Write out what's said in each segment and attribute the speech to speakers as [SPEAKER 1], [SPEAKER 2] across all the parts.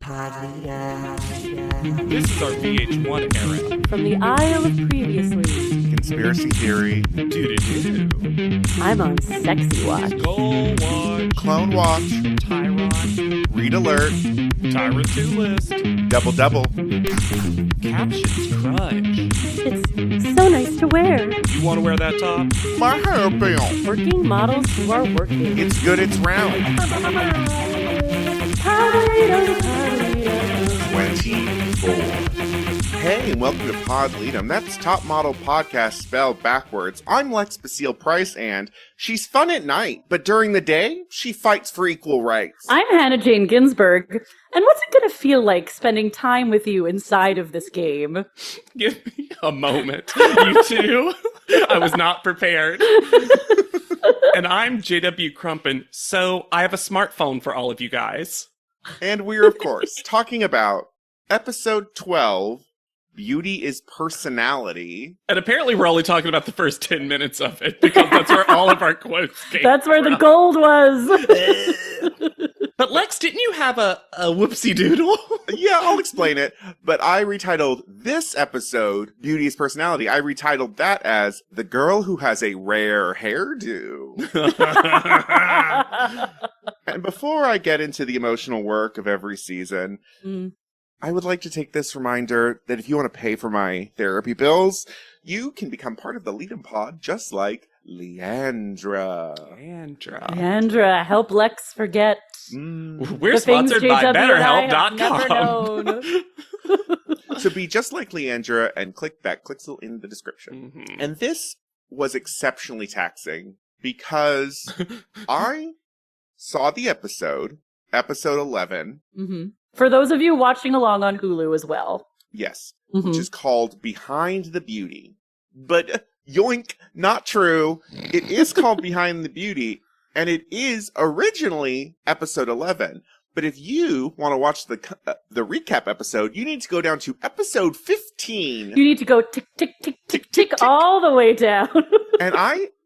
[SPEAKER 1] Podleader.
[SPEAKER 2] This is our VH1 era.
[SPEAKER 3] From the Isle of Previously.
[SPEAKER 4] Conspiracy theory.
[SPEAKER 2] Doo-doo-doo.
[SPEAKER 3] I'm on Sexy Watch.
[SPEAKER 2] Goal Watch.
[SPEAKER 4] Clone watch.
[SPEAKER 2] Tyron.
[SPEAKER 4] Read alert.
[SPEAKER 2] Tyra 2 list.
[SPEAKER 4] Double.
[SPEAKER 2] Captions crunch.
[SPEAKER 3] It's so nice to wear.
[SPEAKER 2] You want to wear that top?
[SPEAKER 4] My hair bill.
[SPEAKER 3] Working models who are working.
[SPEAKER 4] It's good, it's round.
[SPEAKER 3] Podleader.
[SPEAKER 4] 24. Hey, and welcome to Podleader. That's Top Model Podcast spelled backwards. I'm Lex Basile-Price, and she's fun at night, but during the day, she fights for equal rights.
[SPEAKER 3] I'm Hannah Jane Ginsburg. And what's it going to feel like spending time with you inside of this game?
[SPEAKER 2] Give me a moment, you two. I was not prepared. And I'm JW Crumpin, so I have a smartphone for all of you guys.
[SPEAKER 4] And we're, of course, talking about episode 12, Beauty is Personality.
[SPEAKER 2] And apparently we're only talking about the first 10 minutes of it, because that's where all of our quotes came
[SPEAKER 3] That's where the
[SPEAKER 2] from.
[SPEAKER 3] gold was.
[SPEAKER 2] But Lex, didn't you have a whoopsie doodle?
[SPEAKER 4] Yeah, I'll explain it. But I retitled this episode, Beauty is Personality. I retitled that as The Girl Who Has a Rare Hairdo. And before I get into the emotional work of every season, I would like to take this reminder that if you want to pay for my therapy bills, you can become part of the Lead 'em Pod just like Leandra.
[SPEAKER 3] Leandra, help Lex forget.
[SPEAKER 2] We're
[SPEAKER 3] the things
[SPEAKER 2] sponsored by
[SPEAKER 3] JW and I have never
[SPEAKER 2] BetterHelp.com.
[SPEAKER 3] known.
[SPEAKER 4] So be just like Leandra and click that clicksel in the description.
[SPEAKER 2] Mhm.
[SPEAKER 4] And this was exceptionally taxing because I saw the episode 11,
[SPEAKER 3] For those of you watching along on Hulu as well.
[SPEAKER 4] yes,
[SPEAKER 3] Mhm.
[SPEAKER 4] which is called Behind the Beauty. But yoink, not true. It is called Behind the Beauty, and it is originally episode 11. But if you want to watch the recap episode, you need to go down to episode 15.
[SPEAKER 3] You need to go tick, tick, tick, tick, tick, all the way down.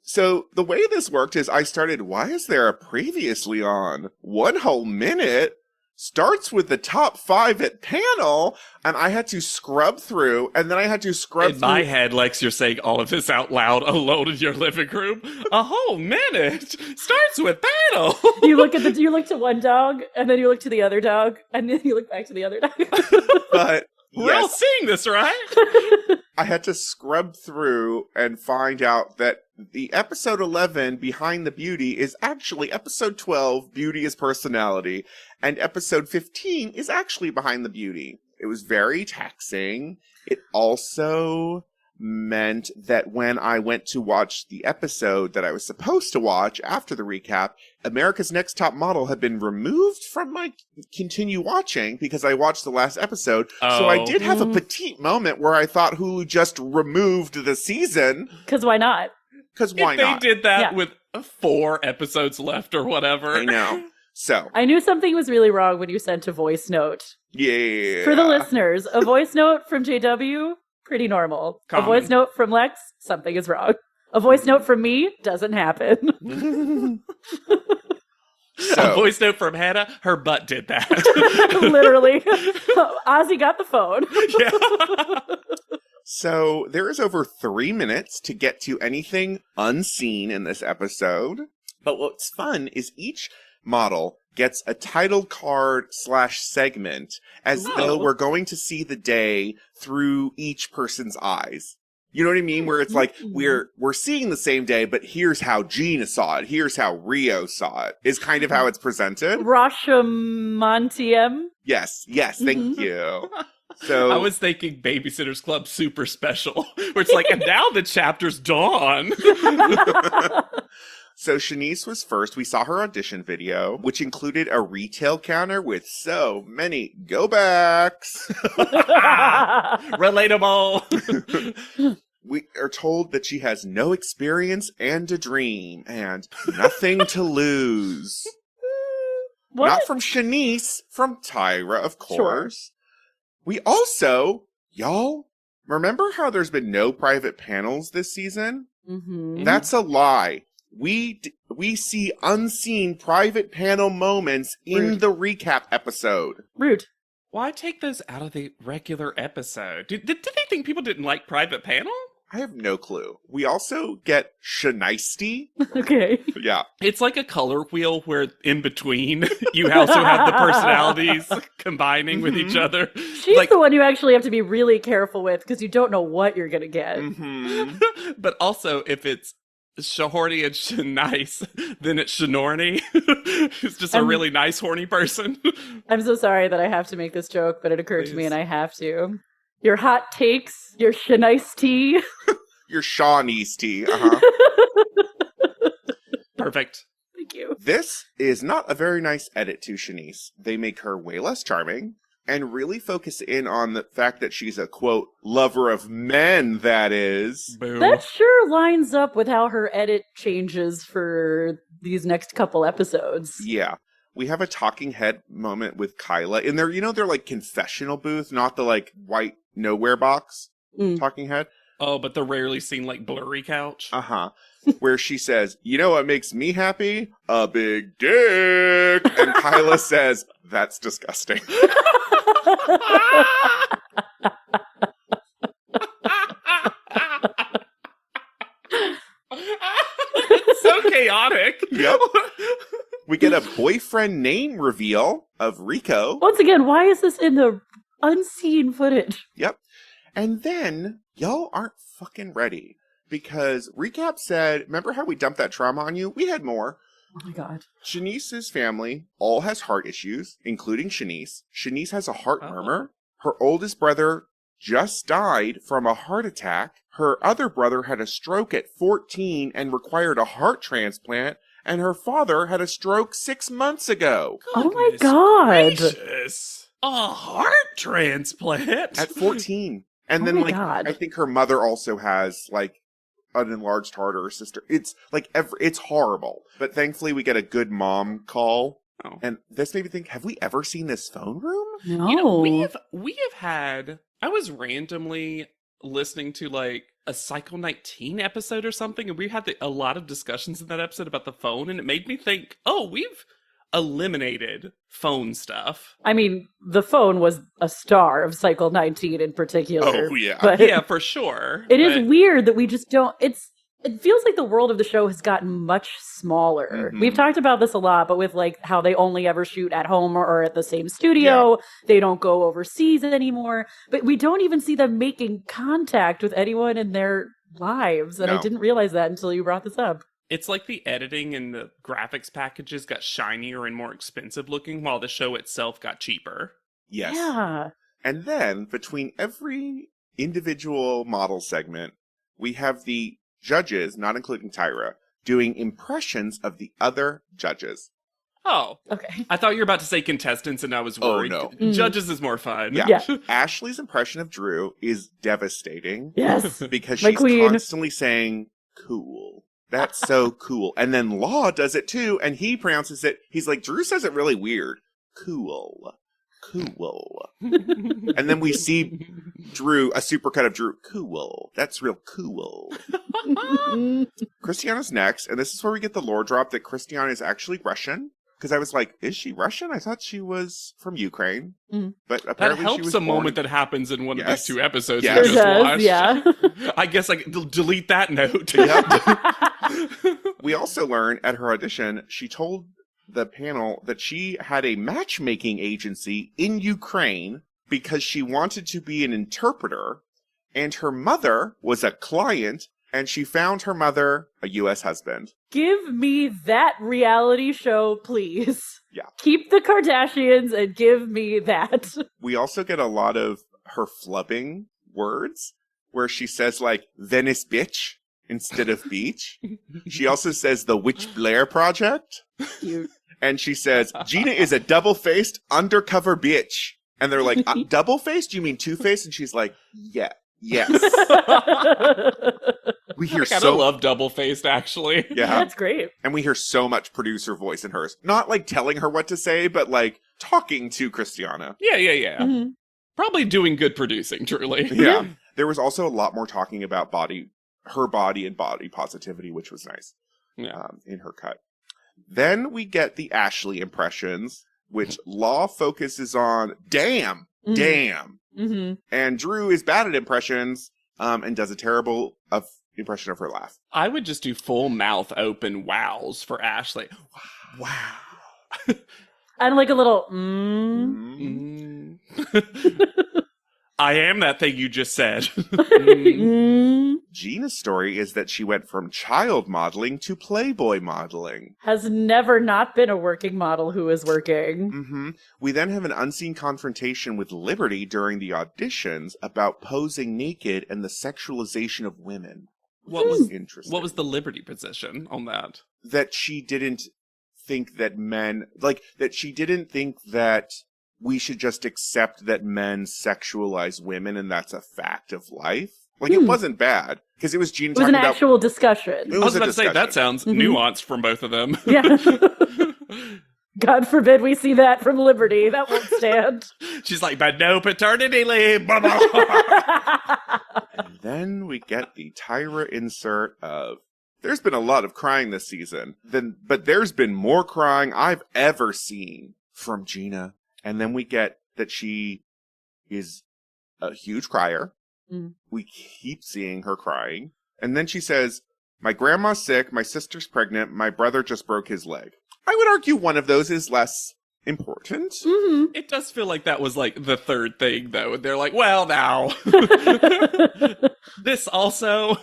[SPEAKER 4] So the way this worked is I started, why is there a previously on? 1 whole minute starts with the top 5 at panel, and I had to scrub through, and then I had to scrub
[SPEAKER 2] In
[SPEAKER 4] through.
[SPEAKER 2] my head, Lex, you're saying all of this out loud alone in your living room. A whole minute starts with battle.
[SPEAKER 3] You look to one dog, and then you look to the other dog, and then you look back to the other dog.
[SPEAKER 4] But
[SPEAKER 2] We're all
[SPEAKER 4] yes,
[SPEAKER 2] seeing this, right?
[SPEAKER 4] I had to scrub through and find out that the episode 11, Behind the Beauty, is actually episode 12, Beauty is Personality, and episode 15 is actually Behind the Beauty. It was very taxing. It also meant that when I went to watch the episode that I was supposed to watch after the recap, America's Next Top Model had been removed from my continue watching because I watched the last episode. So I did have a petite moment where I thought Hulu just removed the season.
[SPEAKER 3] Because why not?
[SPEAKER 4] Because why
[SPEAKER 2] if they
[SPEAKER 4] not?
[SPEAKER 2] did that
[SPEAKER 3] Yeah.
[SPEAKER 2] with 4 episodes left or whatever.
[SPEAKER 4] I know. So,
[SPEAKER 3] I knew something was really wrong when you sent a voice note.
[SPEAKER 4] yeah.
[SPEAKER 3] For the listeners, a voice note from JW, pretty normal.
[SPEAKER 2] Common.
[SPEAKER 3] A voice note from Lex, something is wrong. A voice note from me, doesn't happen.
[SPEAKER 2] A
[SPEAKER 4] So,
[SPEAKER 2] voice note from Hannah, her butt did that.
[SPEAKER 3] Literally. Ozzy got the phone.
[SPEAKER 2] Yeah.
[SPEAKER 4] so there is over 3 minutes to get to anything unseen in this episode. But what's fun is each model gets a title card / segment as though we're going to see the day through each person's eyes. You know what I mean? Where it's like, we're seeing the same day, but here's how Gina saw it. Here's how Rio saw it, is kind of how it's presented.
[SPEAKER 3] ANTM.
[SPEAKER 4] Yes, thank you. So
[SPEAKER 2] I was thinking Babysitter's Club super special, where it's like, and now the chapter's dawn.
[SPEAKER 4] So Shanice was first. We saw her audition video, which included a retail counter with so many go backs.
[SPEAKER 2] Relatable.
[SPEAKER 4] We are told that she has no experience and a dream and nothing to lose.
[SPEAKER 3] What?
[SPEAKER 4] Not from Shanice, from Tyra, of
[SPEAKER 3] Sure.
[SPEAKER 4] course. We also, y'all, remember how there's been no private panels this season?
[SPEAKER 3] Mm-hmm.
[SPEAKER 4] That's a lie. We see unseen private panel moments in
[SPEAKER 3] Rude.
[SPEAKER 4] the recap episode.
[SPEAKER 3] Rude.
[SPEAKER 2] Why take those out of the regular episode? Did they think people didn't like Private Panel?
[SPEAKER 4] I have no clue. We also get Shanisty.
[SPEAKER 3] Okay.
[SPEAKER 4] Yeah.
[SPEAKER 2] It's like a color wheel where in between you also have the personalities combining with each other.
[SPEAKER 3] She's the one you actually have to be really careful with because you don't know what you're going to get.
[SPEAKER 2] But also, if it's Shahorny and Shanice, then it's Shanorny. Who's just a really nice, horny person.
[SPEAKER 3] I'm so sorry that I have to make this joke, but it occurred to me and I have to. Your hot takes, your Shanice tea.
[SPEAKER 4] Your Shanisty.
[SPEAKER 2] Perfect.
[SPEAKER 3] Thank you.
[SPEAKER 4] This is not a very nice edit to Shanice. They make her way less charming and really focus in on the fact that she's a, quote, lover of men, that is.
[SPEAKER 2] Boo.
[SPEAKER 3] That sure lines up with how her edit changes for these next couple episodes.
[SPEAKER 4] Yeah. We have a talking head moment with Kyla in their, their like confessional booth, not the like white nowhere box talking head.
[SPEAKER 2] Oh, but the rarely seen like blurry couch.
[SPEAKER 4] Where she says, you know what makes me happy? A big dick. And Kyla says, that's disgusting.
[SPEAKER 2] It's so chaotic.
[SPEAKER 4] Yep. We get a boyfriend name reveal of Rico.
[SPEAKER 3] Once again, why is this in the unseen footage?
[SPEAKER 4] Yep. And then, y'all aren't fucking ready. Because Recap said, remember how we dumped that trauma on you? We had more.
[SPEAKER 3] Oh my god.
[SPEAKER 4] Shanice's family all has heart issues, including Shanice. Shanice has a heart murmur. Her oldest brother just died from a heart attack. Her other brother had a stroke at 14 and required a heart transplant. And her father had a stroke 6 months ago.
[SPEAKER 3] Oh my god.
[SPEAKER 2] Gracious. A heart transplant?
[SPEAKER 4] At 14. And
[SPEAKER 3] Oh
[SPEAKER 4] then,
[SPEAKER 3] my
[SPEAKER 4] like,
[SPEAKER 3] God.
[SPEAKER 4] I think her mother also has, like, an enlarged heart, or her sister. It's, like, it's horrible. But thankfully we get a good mom call.
[SPEAKER 2] Oh.
[SPEAKER 4] And this made me think, have we ever seen this phone room?
[SPEAKER 3] No.
[SPEAKER 2] You know, we have had, I was randomly listening to like a Cycle 19 episode or something, and we had a lot of discussions in that episode about the phone, and it made me think, oh, we've eliminated phone stuff.
[SPEAKER 3] I mean, the phone was a star of Cycle 19 in particular.
[SPEAKER 4] Oh, yeah.
[SPEAKER 3] But
[SPEAKER 2] Yeah, for sure.
[SPEAKER 3] it is weird that we just don't. It feels like the world of the show has gotten much smaller.
[SPEAKER 4] Mhm.
[SPEAKER 3] We've talked about this a lot, but with like how they only ever shoot at home or at the same studio, they don't go overseas anymore. But we don't even see them making contact with anyone in their lives. And I
[SPEAKER 4] No.
[SPEAKER 3] didn't realize that until you brought this up.
[SPEAKER 2] It's like the editing and the graphics packages got shinier and more expensive looking, while the show itself got cheaper.
[SPEAKER 4] Yes.
[SPEAKER 3] Yeah.
[SPEAKER 4] And then, between every individual model segment, we have the judges, not including Tyra, doing impressions of the other judges.
[SPEAKER 2] Oh,
[SPEAKER 3] Okay.
[SPEAKER 2] I thought you were about to say contestants, and I was
[SPEAKER 4] Oh,
[SPEAKER 2] worried.
[SPEAKER 4] no.
[SPEAKER 2] Judges is more fun.
[SPEAKER 4] Yeah.
[SPEAKER 3] Yeah.
[SPEAKER 4] Ashley's impression of Drew is devastating.
[SPEAKER 3] Yes.
[SPEAKER 4] Because
[SPEAKER 3] My
[SPEAKER 4] she's
[SPEAKER 3] queen.
[SPEAKER 4] constantly saying, cool. That's so cool. And then Law does it too, and he pronounces it, he's like, Drew says it really weird. Cool. Cool. And then we see Drew, a supercut of Drew. Cool. That's real cool. Christiana's next, and this is where we get the lore drop that Christiana is actually Russian. Because I was like, is she Russian? I thought she was from Ukraine.
[SPEAKER 3] Mm.
[SPEAKER 4] But
[SPEAKER 2] That
[SPEAKER 4] apparently she
[SPEAKER 2] helps
[SPEAKER 4] was
[SPEAKER 2] a
[SPEAKER 4] born
[SPEAKER 2] moment that happens in one of
[SPEAKER 4] Yes.
[SPEAKER 2] these two episodes
[SPEAKER 4] Yes.
[SPEAKER 2] we
[SPEAKER 3] It
[SPEAKER 2] just
[SPEAKER 3] does,
[SPEAKER 2] watched.
[SPEAKER 3] yeah.
[SPEAKER 2] I guess I can delete that note.
[SPEAKER 4] Yep. We also learn at her audition, she told the panel that she had a matchmaking agency in Ukraine because she wanted to be an interpreter, and her mother was a client, and she found her mother a U.S. husband.
[SPEAKER 3] Give me that reality show, please.
[SPEAKER 4] Yeah.
[SPEAKER 3] Keep the Kardashians and give me that.
[SPEAKER 4] We also get a lot of her flubbing words, where she says, like, Venice bitch instead of beach. She also says the Witch Blair Project.
[SPEAKER 3] Cute.
[SPEAKER 4] And she says, Gina is a double-faced undercover bitch. And they're like, double-faced? You mean two-faced? And she's like, yeah, yes. We hear
[SPEAKER 2] I kind
[SPEAKER 4] so
[SPEAKER 2] of love double faced, actually.
[SPEAKER 4] yeah,
[SPEAKER 3] That's great.
[SPEAKER 4] and we hear so much producer voice in hers. Not like telling her what to say, but like talking to Christiana.
[SPEAKER 2] Yeah.
[SPEAKER 3] Mhm.
[SPEAKER 2] Probably doing good producing, truly.
[SPEAKER 4] Yeah. There was also a lot more talking about her body and body positivity, which was nice
[SPEAKER 2] Yeah.
[SPEAKER 4] in her cut. Then we get the Ashley impressions. which Law focuses on damn.
[SPEAKER 3] Mm-hmm.
[SPEAKER 4] And Drew is bad at impressions and does a terrible impression of her laugh.
[SPEAKER 2] I would just do full mouth open wows for Ashley.
[SPEAKER 4] Wow.
[SPEAKER 3] And like a little
[SPEAKER 2] Mm. I am that thing you just said.
[SPEAKER 4] Gina's story is that she went from child modeling to Playboy modeling.
[SPEAKER 3] Has never not been a working model who is working.
[SPEAKER 4] We then have an unseen confrontation with Liberty during the auditions about posing naked and the sexualization of women.
[SPEAKER 2] What was
[SPEAKER 4] interesting?
[SPEAKER 2] What was the Liberty position on that?
[SPEAKER 4] That she didn't think that men, like, that she didn't think that we should just accept that men sexualize women and that's a fact of life. Like, it wasn't bad, because it was Gina talking about...
[SPEAKER 3] It was an actual discussion.
[SPEAKER 2] I was about to say, that sounds nuanced from both of them.
[SPEAKER 3] Yeah. God forbid we see that from Liberty. That won't stand.
[SPEAKER 2] She's like, but no paternity leave. Blah, blah.
[SPEAKER 4] And then we get the Tyra insert of, there's been a lot of crying this season, but there's been more crying I've ever seen from Gina. And then we get that she is a huge crier. We keep seeing her crying. And then she says, my grandma's sick, my sister's pregnant, my brother just broke his leg. I would argue one of those is less important.
[SPEAKER 2] It does feel like that was like the third thing, though. They're like, well, now. This also.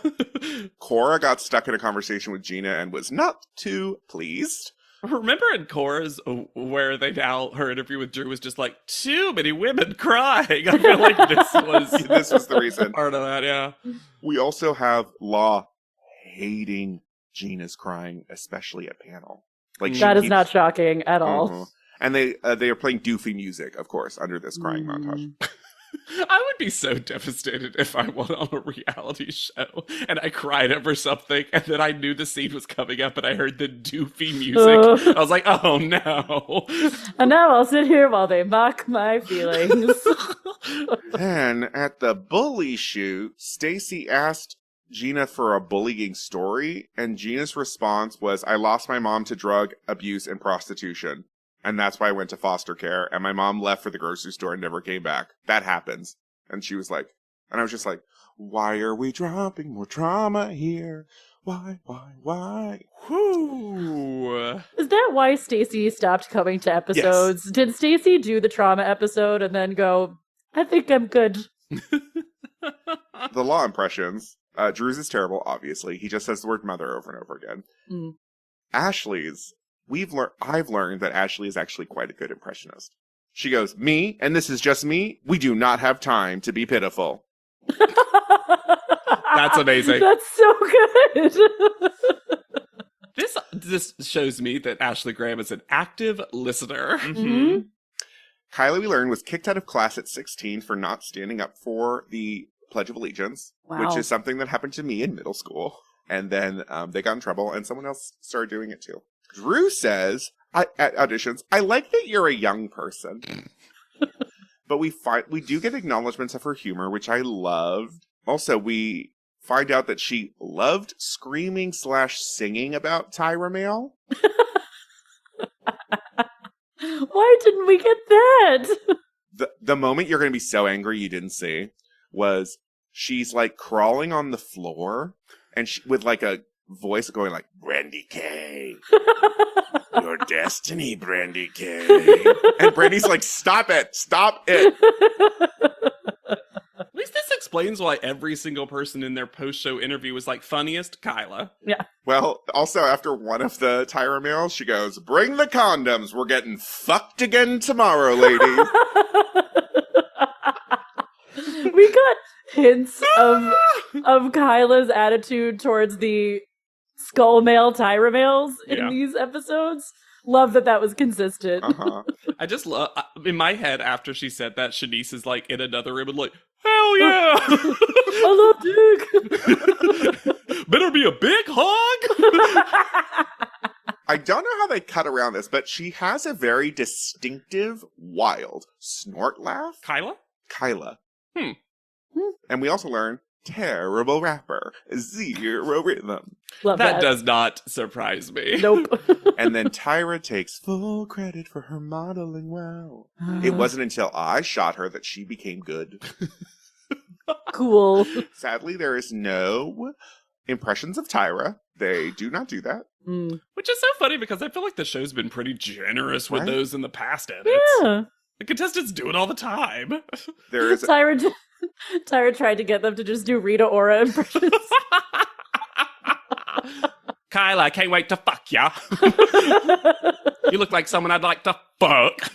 [SPEAKER 4] Cora got stuck in a conversation with Gina and was not too pleased.
[SPEAKER 2] Remember in Cora's, where her interview with Drew was just like, too many women crying. I feel like this was
[SPEAKER 4] the reason.
[SPEAKER 2] Part of that, yeah.
[SPEAKER 4] We also have Law hating Gina's crying, especially at panel. Like
[SPEAKER 3] that is not shocking at all.
[SPEAKER 4] And they are playing doofy music, of course, under this crying montage.
[SPEAKER 2] I would be so devastated if I went on a reality show and I cried over something and then I knew the scene was coming up and I heard the doofy music. I was like, oh no.
[SPEAKER 3] And now I'll sit here while they mock my feelings.
[SPEAKER 4] Then at the bully shoot, Stacy asked Gina for a bullying story, and Gina's response was, I lost my mom to drug abuse and prostitution. And that's why I went to foster care. And my mom left for the grocery store and never came back. That happens. And she was like, and I was just like, why are we dropping more trauma here? Why?
[SPEAKER 2] Whoo.
[SPEAKER 3] Is that why Stacey stopped coming to episodes? Yes. Did Stacey do the trauma episode and then go, I think I'm good?
[SPEAKER 4] The Law impressions. Drew's is terrible, obviously. He just says the word mother over and over again. Ashley's. I've learned that Ashley is actually quite a good impressionist. She goes, me, and this is just me, we do not have time to be pitiful.
[SPEAKER 2] That's amazing.
[SPEAKER 3] That's so good.
[SPEAKER 2] This shows me that Ashley Graham is an active listener.
[SPEAKER 4] Kylie, we learned, was kicked out of class at 16 for not standing up for the Pledge of Allegiance, which is something that happened to me in middle school. And then they got in trouble, and someone else started doing it too. Drew says at auditions, I like that you're a young person. But we do get acknowledgments of her humor, which I loved. Also, we find out that she loved screaming / singing about Tyra Mail.
[SPEAKER 3] Why didn't we get that?
[SPEAKER 4] The moment you're going to be so angry you didn't see was she's like crawling on the floor and with like a voice going like, Brandy K. Your destiny, Brandy K. And Brandy's like, stop it.
[SPEAKER 2] At least this explains why every single person in their post-show interview was like, funniest, Kyla.
[SPEAKER 3] Yeah.
[SPEAKER 4] Well, also after one of the Tyra mails, she goes, bring the condoms. We're getting fucked again tomorrow, ladies.
[SPEAKER 3] We got hints of Kyla's attitude towards the skull mail Tyra mails in these episodes. Love that was consistent.
[SPEAKER 2] I just love, in my head, after she said that, Shanice is like in another room and like, hell yeah!
[SPEAKER 3] I love dick!
[SPEAKER 2] Better be a big hog!
[SPEAKER 4] I don't know how they cut around this, but she has a very distinctive, wild snort laugh. Kyla. And we also learn, terrible rapper, 0 rhythm.
[SPEAKER 3] Love
[SPEAKER 2] that does not surprise me.
[SPEAKER 3] Nope.
[SPEAKER 4] And then Tyra takes full credit for her modeling well. It wasn't until I shot her that she became good.
[SPEAKER 3] Cool.
[SPEAKER 4] Sadly, there is no impressions of Tyra. They do not do that.
[SPEAKER 2] Which is so funny because I feel like the show's been pretty generous with
[SPEAKER 4] Right?
[SPEAKER 2] those in the past edits.
[SPEAKER 3] Yeah.
[SPEAKER 2] The contestants do it all the time.
[SPEAKER 4] There is
[SPEAKER 3] Tyra tried to get them to just do Rita Ora impressions.
[SPEAKER 2] Kyle, I can't wait to fuck ya. You look like someone I'd like to fuck.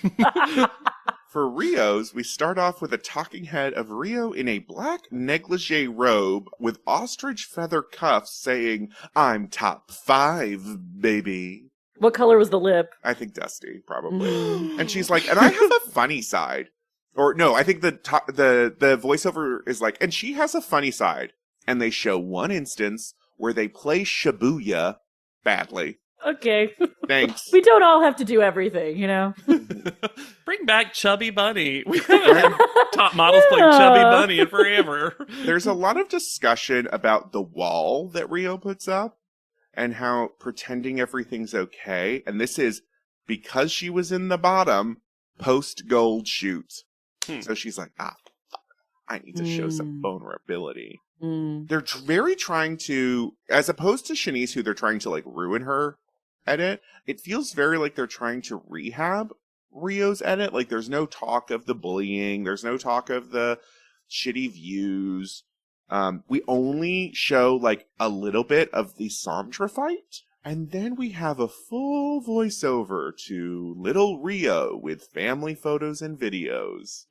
[SPEAKER 4] For Rio's, we start off with a talking head of Rio in a black negligee robe with ostrich feather cuffs saying, "I'm top 5, baby."
[SPEAKER 3] What color was the lip?
[SPEAKER 4] I think dusty, probably. And she's like, "And I have a funny side." Or no, I think the voiceover is like, "And she has a funny side." And they show one instance where they play Shibuya badly.
[SPEAKER 3] Okay.
[SPEAKER 4] Thanks.
[SPEAKER 3] We don't all have to do everything, you know?
[SPEAKER 2] Bring back Chubby Bunny. We haven't had top models playing Chubby Bunny in forever.
[SPEAKER 4] There's a lot of discussion about the wall that Rio puts up and how pretending everything's okay. And this is because she was in the bottom post-gold shoot. So she's like, fuck, I need to show some vulnerability. They're very trying to, as opposed to Shanice, who they're trying to like ruin her edit, it feels very like they're trying to rehab Rio's edit. Like there's no talk of the bullying, there's no talk of the shitty views. We only show like a little bit of the Sandra fight, and then we have a full voiceover to little Rio with family photos and videos.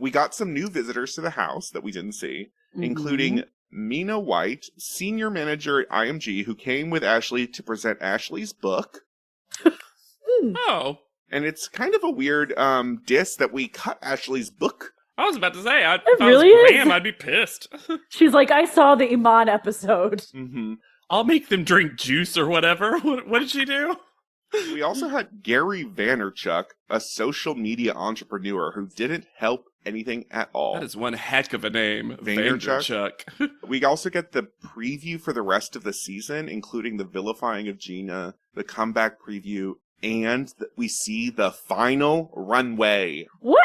[SPEAKER 4] We got some new visitors to the house that we didn't see, including Mina White, senior manager at IMG, who came with Ashley to present Ashley's book.
[SPEAKER 2] Oh.
[SPEAKER 4] And it's kind of a weird diss that we cut Ashley's book.
[SPEAKER 2] I was about to say, if
[SPEAKER 3] really
[SPEAKER 2] I was
[SPEAKER 3] is?
[SPEAKER 2] Graham, I'd be pissed.
[SPEAKER 3] She's like, I saw the Iman episode.
[SPEAKER 2] I'll make them drink juice or whatever. What did she do?
[SPEAKER 4] We also had Gary Vaynerchuk, a social media entrepreneur who didn't help anything at all.
[SPEAKER 2] That is one heck of a name.
[SPEAKER 4] Vaynerchuk.
[SPEAKER 2] Vaynerchuk.
[SPEAKER 4] We also get the preview for the rest of the season, including the vilifying of Gina, the comeback preview, and we see the final runway.
[SPEAKER 3] What?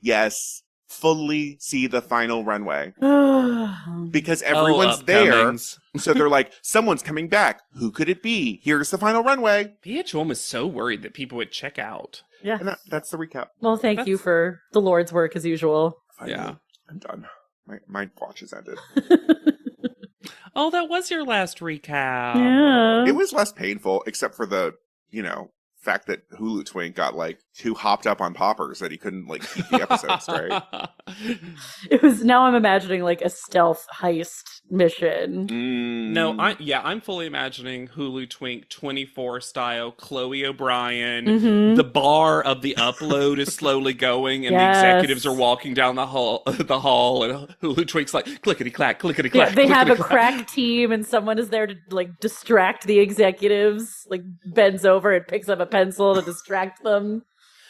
[SPEAKER 4] Yes, fully see the final runway. Because everyone's there.
[SPEAKER 2] upcomings.
[SPEAKER 4] So they're like, someone's coming back. Who could it be? Here's the final runway.
[SPEAKER 2] VH1 was so worried that people would check out.
[SPEAKER 3] Yeah.
[SPEAKER 4] And that's the recap.
[SPEAKER 3] Well, thank you for the Lord's work as usual.
[SPEAKER 4] Finally,
[SPEAKER 2] Yeah.
[SPEAKER 4] I'm done. My watch has ended.
[SPEAKER 2] Oh, that was your last recap.
[SPEAKER 3] Yeah.
[SPEAKER 4] It was less painful, except for the, fact that Hulu Twink got, too hopped up on poppers that he couldn't, keep the episode straight.
[SPEAKER 3] It was, now I'm imagining, a stealth heist mission.
[SPEAKER 2] No, I'm fully imagining Hulu Twink 24 style, Chloe O'Brien. The bar of the upload is slowly going, and the executives are walking down the hall, and Hulu Twink's like, clickety clack, clickety clack.
[SPEAKER 3] Yeah, they have a crack team, and someone is there to, distract the executives, bends over and picks up a pencil to distract them.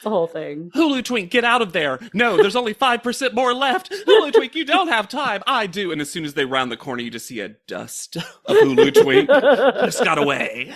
[SPEAKER 3] The whole thing.
[SPEAKER 2] Hulu Twink, get out of there. No, there's only 5% more left. Hulu Twink, you don't have time. I do. And as soon as they round the corner, you just see a dust of Hulu Twink. Just got away.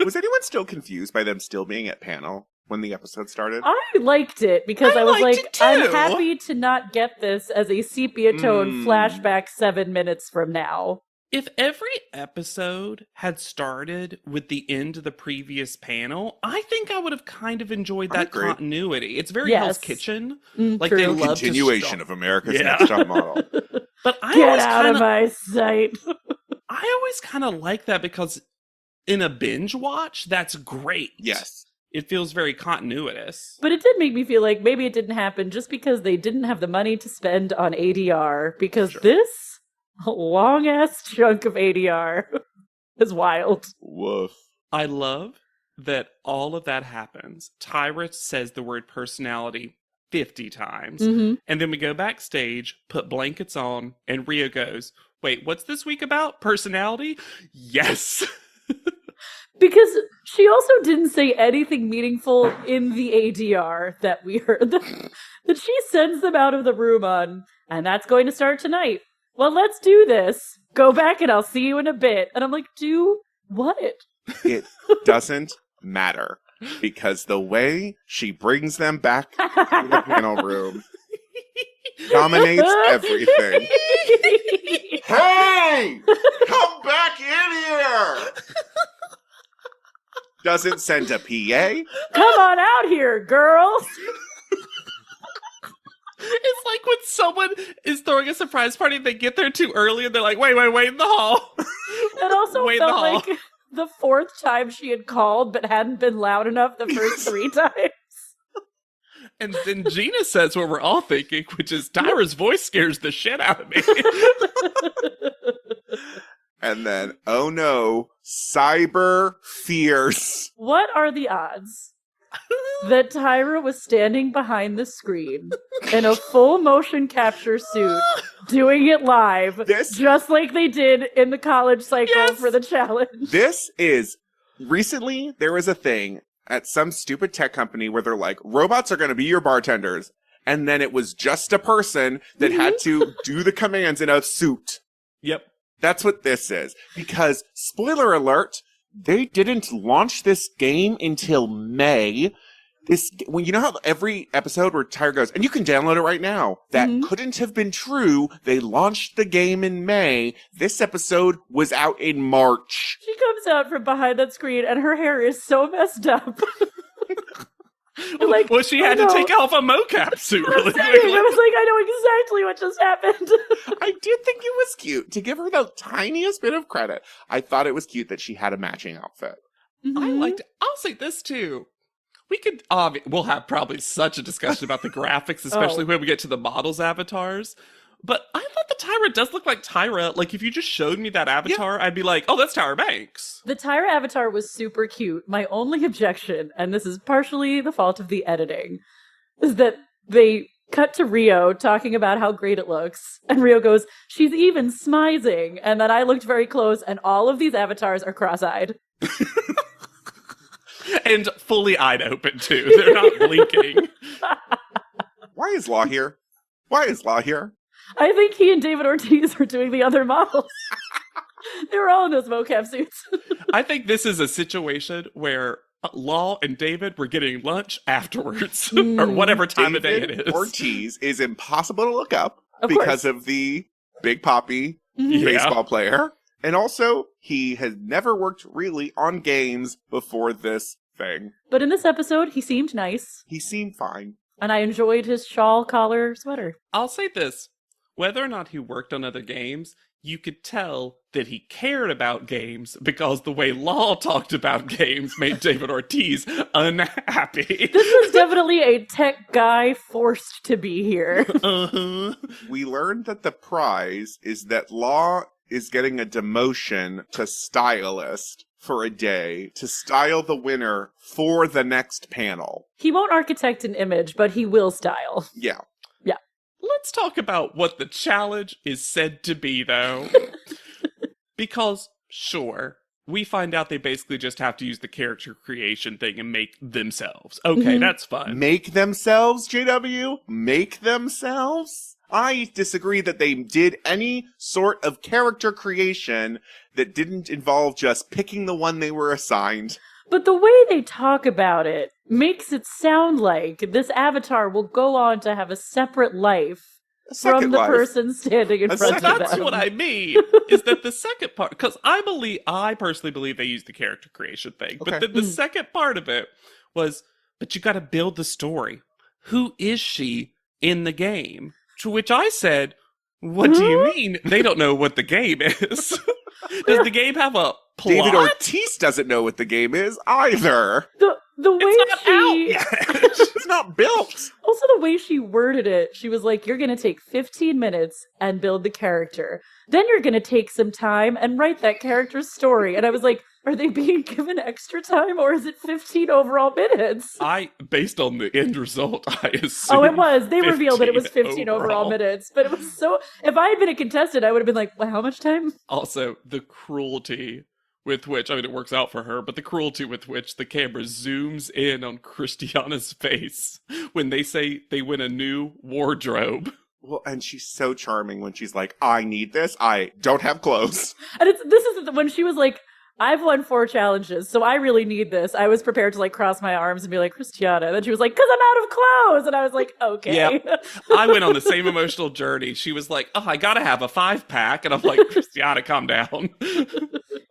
[SPEAKER 4] Was anyone still confused by them still being at panel when the episode started?
[SPEAKER 3] I liked it because I was
[SPEAKER 2] liked
[SPEAKER 3] like,
[SPEAKER 2] it too.
[SPEAKER 3] I'm happy to not get this as a sepia tone flashback 7 minutes from now.
[SPEAKER 2] If every episode had started with the end of the previous panel, I think I would have kind of enjoyed that continuity. It's very Hell's Kitchen.
[SPEAKER 3] True.
[SPEAKER 2] They love
[SPEAKER 4] continuation of America's Next Top Model.
[SPEAKER 2] But I
[SPEAKER 3] Get
[SPEAKER 2] always
[SPEAKER 3] out of my sight.
[SPEAKER 2] I always kind of like that because in a binge watch, that's great.
[SPEAKER 4] Yes.
[SPEAKER 2] It feels very continuous.
[SPEAKER 3] But it did make me feel like maybe it didn't happen just because they didn't have the money to spend on ADR. Because this long ass chunk of ADR is wild.
[SPEAKER 4] Woof.
[SPEAKER 2] I love that all of that happens. Tyra says the word personality 50 times. And then we go backstage, put blankets on, and Rio goes, wait, what's this week about? Personality? Yes.
[SPEAKER 3] Because she also didn't say anything meaningful in the ADR that we heard. That she sends them out of the room on, and that's going to start tonight. Well, let's do this. Go back and I'll see you in a bit. And I'm like, do What?
[SPEAKER 4] It doesn't matter. Because the way she brings them back to the panel room dominates everything. Hey! Come back in here! Doesn't send a PA.
[SPEAKER 3] Come on out here, girls!
[SPEAKER 2] It's like when someone is throwing a surprise party, they get there too early and they're like, wait in the hall.
[SPEAKER 3] It also
[SPEAKER 2] Wait in the
[SPEAKER 3] felt
[SPEAKER 2] hall.
[SPEAKER 3] like the fourth time she had called but hadn't been loud enough the first 3 times.
[SPEAKER 2] And then Gina says what we're all thinking, which is Tyra's voice scares the shit out of me.
[SPEAKER 4] And then, oh no, cyber fierce.
[SPEAKER 3] What are the odds that Tyra was standing behind the screen in a full motion capture suit, doing it live, just like they did in the college cycle for the challenge?
[SPEAKER 4] This is, recently, there was a thing at some stupid tech company where they're like, robots are going to be your bartenders. And then it was just a person that had to do the commands in a suit.
[SPEAKER 2] Yep.
[SPEAKER 4] That's what this is. Because, spoiler alert, they didn't launch this game until May. Well, you know how every episode where Tyra goes, and you can download it right now. That couldn't have been true. They launched the game in May. This episode was out in March.
[SPEAKER 3] She comes out from behind that screen and her hair is so messed up. Like,
[SPEAKER 2] well, she had to take off a mocap suit really quickly.
[SPEAKER 3] I was like, I know exactly what just happened.
[SPEAKER 4] I did think it was cute. To give her the tiniest bit of credit, I thought it was cute that she had a matching outfit.
[SPEAKER 2] I liked it. I'll say this too. We could, we'll have probably such a discussion about the graphics, especially when we get to the models' avatars. But I thought the Tyra does look like Tyra. Like, if you just showed me that avatar, I'd be like, oh, that's Tyra Banks.
[SPEAKER 3] The Tyra avatar was super cute. My only objection, and this is partially the fault of the editing, is that they cut to Rio talking about how great it looks. And Rio goes, she's even smizing. And then I looked very close, and all of these avatars are cross-eyed.
[SPEAKER 2] And fully eyed open, too. They're not blinking.
[SPEAKER 4] Why is Law here? Why is Law here?
[SPEAKER 3] I think he and David Ortiz were doing the other models. They were all in those mocap suits.
[SPEAKER 2] I think this is a situation where Law and David were getting lunch afterwards, or whatever time of day it is.
[SPEAKER 4] Ortiz is impossible to look up because of the Big Papi baseball player. And also, he has never worked really on games before this thing.
[SPEAKER 3] But in this episode, he seemed nice.
[SPEAKER 4] He seemed fine.
[SPEAKER 3] And I enjoyed his shawl collar sweater.
[SPEAKER 2] I'll say this. Whether or not he worked on other games, you could tell that he cared about games because the way Law talked about games made David Ortiz unhappy.
[SPEAKER 3] This was definitely a tech guy forced to be here.
[SPEAKER 4] We learned that the prize is that Law is getting a demotion to stylist for a day to style the winner for the next panel.
[SPEAKER 3] He won't architect an image, but he will style.
[SPEAKER 4] Yeah.
[SPEAKER 2] Let's talk about what the challenge is said to be, though. Because, sure, we find out they basically just have to use the character creation thing and make themselves. Okay, that's fun.
[SPEAKER 4] Make themselves, JW? Make themselves? I disagree that they did any sort of character creation that didn't involve just picking the one they were assigned.
[SPEAKER 3] But the way they talk about it makes it sound like this avatar will go on to have a separate life from the person standing in front of them.
[SPEAKER 2] That's what I mean, is that the second part, because I personally believe they used the character creation thing, but then the second part of it was, but you got to build the story. Who is she in the game? To which I said, what do you mean? They don't know what the game is. Does the game have a plot?
[SPEAKER 4] David Ortiz doesn't know what the game is either.
[SPEAKER 3] The way
[SPEAKER 2] it's not out
[SPEAKER 4] yet. It's not built.
[SPEAKER 3] Also, the way she worded it, she was like, you're going to take 15 minutes and build the character. Then you're going to take some time and write that character's story. And I was like, are they being given extra time or is it 15 overall minutes?
[SPEAKER 2] Based on the end result, I assume.
[SPEAKER 3] Oh, it was. They revealed that it was 15 overall minutes. But it was so, if I had been a contestant, I would have been like, well, how much time?
[SPEAKER 2] Also, the cruelty with which, I mean, it works out for her, but the cruelty with which the camera zooms in on Christiana's face when they say they win a new wardrobe.
[SPEAKER 4] Well, and she's so charming when she's like, I need this. I don't have clothes.
[SPEAKER 3] And this is when she was like, I've won 4 challenges, so I really need this. I was prepared to like cross my arms and be like, Christiana. And then she was like, because I'm out of clothes. And I was like, okay.
[SPEAKER 2] Yep. I went on the same emotional journey. She was like, oh, I gotta have a 5-pack. And I'm like, Christiana, calm down.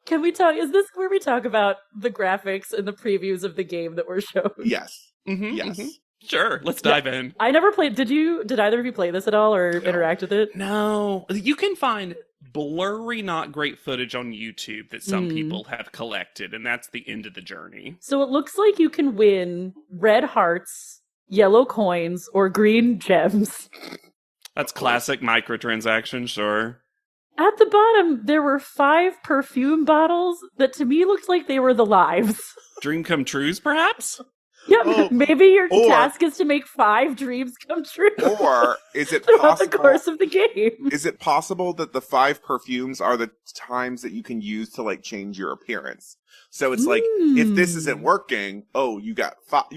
[SPEAKER 3] Can we talk? Is this where we talk about the graphics and the previews of the game that were shown?
[SPEAKER 4] Yes.
[SPEAKER 2] Mm-hmm,
[SPEAKER 4] Yes.
[SPEAKER 2] mm-hmm. Sure, let's dive in.
[SPEAKER 3] I never played. Did either of you play this at all or interact with it?
[SPEAKER 2] No, you can find blurry, not great footage on YouTube that some people have collected, and that's the end of the journey.
[SPEAKER 3] So it looks like you can win red hearts, yellow coins, or green gems.
[SPEAKER 2] That's classic microtransaction, sure.
[SPEAKER 3] At the bottom, there were 5 perfume bottles that to me looked like they were the lives.
[SPEAKER 2] Dream come trues, perhaps?
[SPEAKER 3] Yep,
[SPEAKER 4] Oh,
[SPEAKER 3] maybe your
[SPEAKER 4] or-
[SPEAKER 3] task is to make 5 dreams come true.
[SPEAKER 4] Or is it
[SPEAKER 3] throughout the
[SPEAKER 4] possible?
[SPEAKER 3] course of the game.
[SPEAKER 4] Is it possible that the 5 perfumes are the times that you can use to like change your appearance? So it's like if this isn't working, you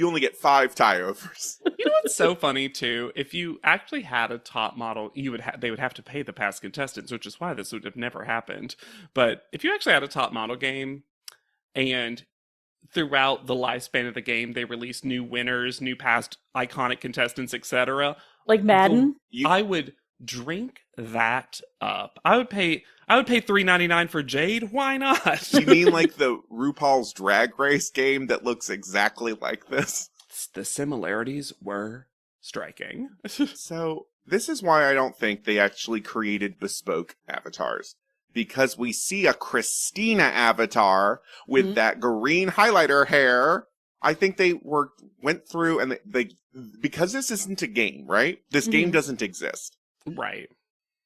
[SPEAKER 4] only get 5 tie overs.
[SPEAKER 2] You know what's so funny too? If you actually had a top model, they would have to pay the past contestants, which is why this would have never happened. But if you actually had a top model game, and throughout the lifespan of the game, they release new winners, new past iconic contestants, etc.
[SPEAKER 3] Like Madden?
[SPEAKER 2] I would drink that up. I would pay $3.99 for Jade. Why not?
[SPEAKER 4] You mean like the RuPaul's Drag Race game that looks exactly like this?
[SPEAKER 2] The similarities were striking.
[SPEAKER 4] So this is why I don't think they actually created bespoke avatars. Because we see a Christina avatar with that green highlighter hair. I think they went through and they because this isn't a game, right? This game doesn't exist.
[SPEAKER 2] Right.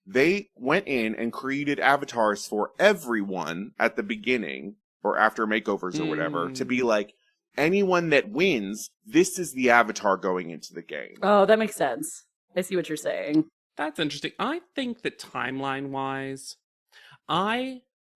[SPEAKER 4] They went in and created avatars for everyone at the beginning or after makeovers or whatever to be like, anyone that wins, this is the avatar going into the game.
[SPEAKER 3] Oh, that makes sense. I see what you're saying.
[SPEAKER 2] That's interesting. I think that timeline-wise,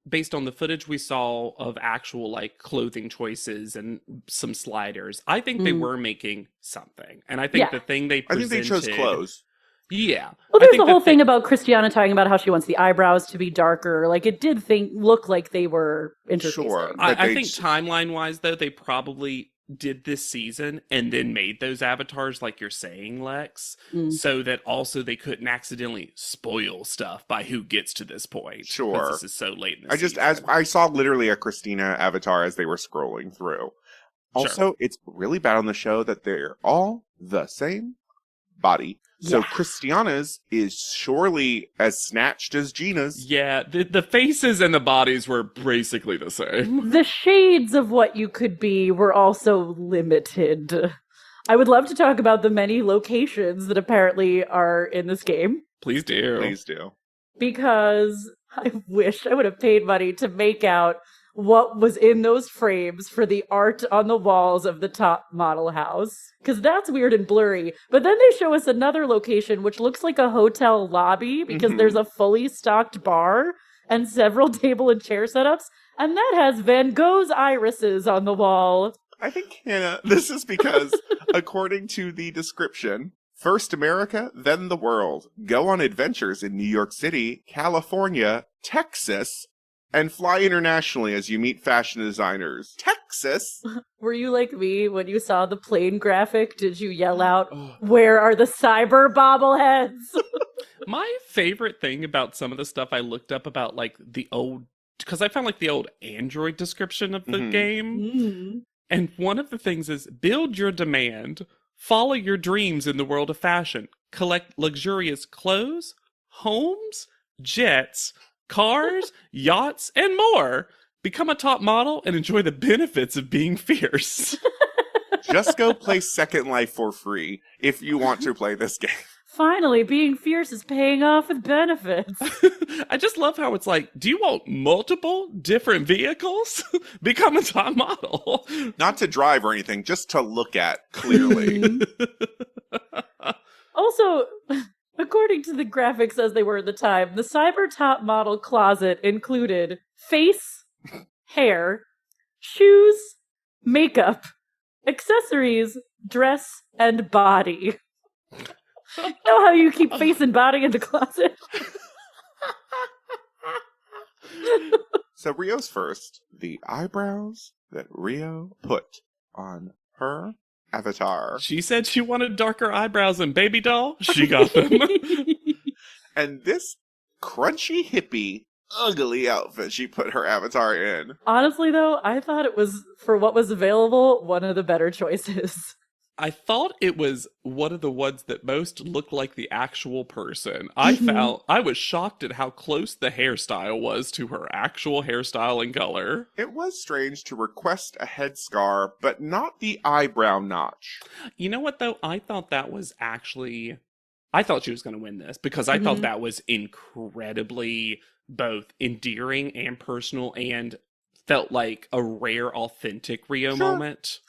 [SPEAKER 2] based on the footage we saw of actual like clothing choices and some sliders, I think they were making something. And I think the thing they presented,
[SPEAKER 4] I think they chose clothes.
[SPEAKER 2] Yeah.
[SPEAKER 3] Well, there's the whole thing about Christiana talking about how she wants the eyebrows to be darker. Like, it did look like they were interfacing.
[SPEAKER 4] Sure.
[SPEAKER 2] I think timeline-wise, though, they probably did this season and then made those avatars like you're saying, Lex, so that also they couldn't accidentally spoil stuff by who gets to this point.
[SPEAKER 4] Sure.
[SPEAKER 2] This is so late in the season.
[SPEAKER 4] As I saw literally a Christina avatar as they were scrolling through. Also, it's really bad on the show that they're all the same body. So Christiana's is surely as snatched as Gina's.
[SPEAKER 2] Yeah, the faces and the bodies were basically the same.
[SPEAKER 3] The shades of what you could be were also limited. I would love to talk about the many locations that apparently are in this game.
[SPEAKER 2] Please do.
[SPEAKER 4] Please do.
[SPEAKER 3] Because I wish I would have paid money to make out what was in those frames for the art on the walls of the top model house. Because that's weird and blurry. But then they show us another location which looks like a hotel lobby because there's a fully stocked bar and several table and chair setups. And that has Van Gogh's irises on the wall.
[SPEAKER 4] I think, Hannah, this is because, according to the description, first America, then the world. Go on adventures in New York City, California, Texas, and fly internationally as you meet fashion designers. Texas?
[SPEAKER 3] Were you like me when you saw the plane graphic? Did you yell out, "Where are the cyber bobbleheads?"
[SPEAKER 2] My favorite thing about some of the stuff I looked up about like the old, because I found like the old Android description of the game. And one of the things is build your demand, follow your dreams in the world of fashion, collect luxurious clothes, homes, jets, cars, yachts, and more. Become a top model and enjoy the benefits of being fierce.
[SPEAKER 4] Just go play Second Life for free if you want to play this game.
[SPEAKER 3] Finally, being fierce is paying off with benefits.
[SPEAKER 2] I just love how it's like, do you want multiple different vehicles? Become a top model.
[SPEAKER 4] Not to drive or anything, just to look at, clearly.
[SPEAKER 3] Also, according to the graphics as they were at the time, the cyber top model closet included face, hair, shoes, makeup, accessories, dress, and body. You know how you keep face and body in the closet?
[SPEAKER 4] So Rio's first. The eyebrows that Rio put on her avatar.
[SPEAKER 2] She said she wanted darker eyebrows and baby doll. She got them.
[SPEAKER 4] And this crunchy hippie, ugly outfit she put her avatar in.
[SPEAKER 3] Honestly, though, I thought it was, for what was available, one of the better choices.
[SPEAKER 2] I thought it was one of the ones that most looked like the actual person. I was shocked at how close the hairstyle was to her actual hairstyle and color.
[SPEAKER 4] It was strange to request a headscarf, but not the eyebrow notch.
[SPEAKER 2] You know what, though? I thought she was going to win this because I thought that was incredibly both endearing and personal and felt like a rare, authentic Rio moment.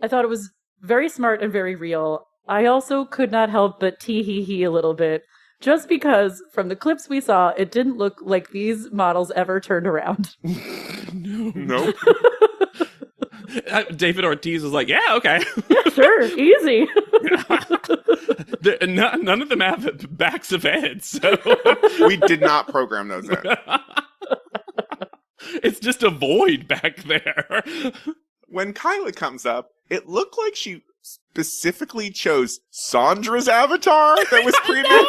[SPEAKER 3] I thought it was very smart and very real. I also could not help but tee-hee-hee a little bit, just because from the clips we saw, it didn't look like these models ever turned around.
[SPEAKER 4] Nope.
[SPEAKER 2] David Ortiz was like, yeah, okay.
[SPEAKER 3] Yeah, sure, easy.
[SPEAKER 2] None of them have backs of heads, so
[SPEAKER 4] We did not program those in.
[SPEAKER 2] It's just a void back there.
[SPEAKER 4] When Kyla comes up, it looked like she specifically chose Sandra's avatar that was previous.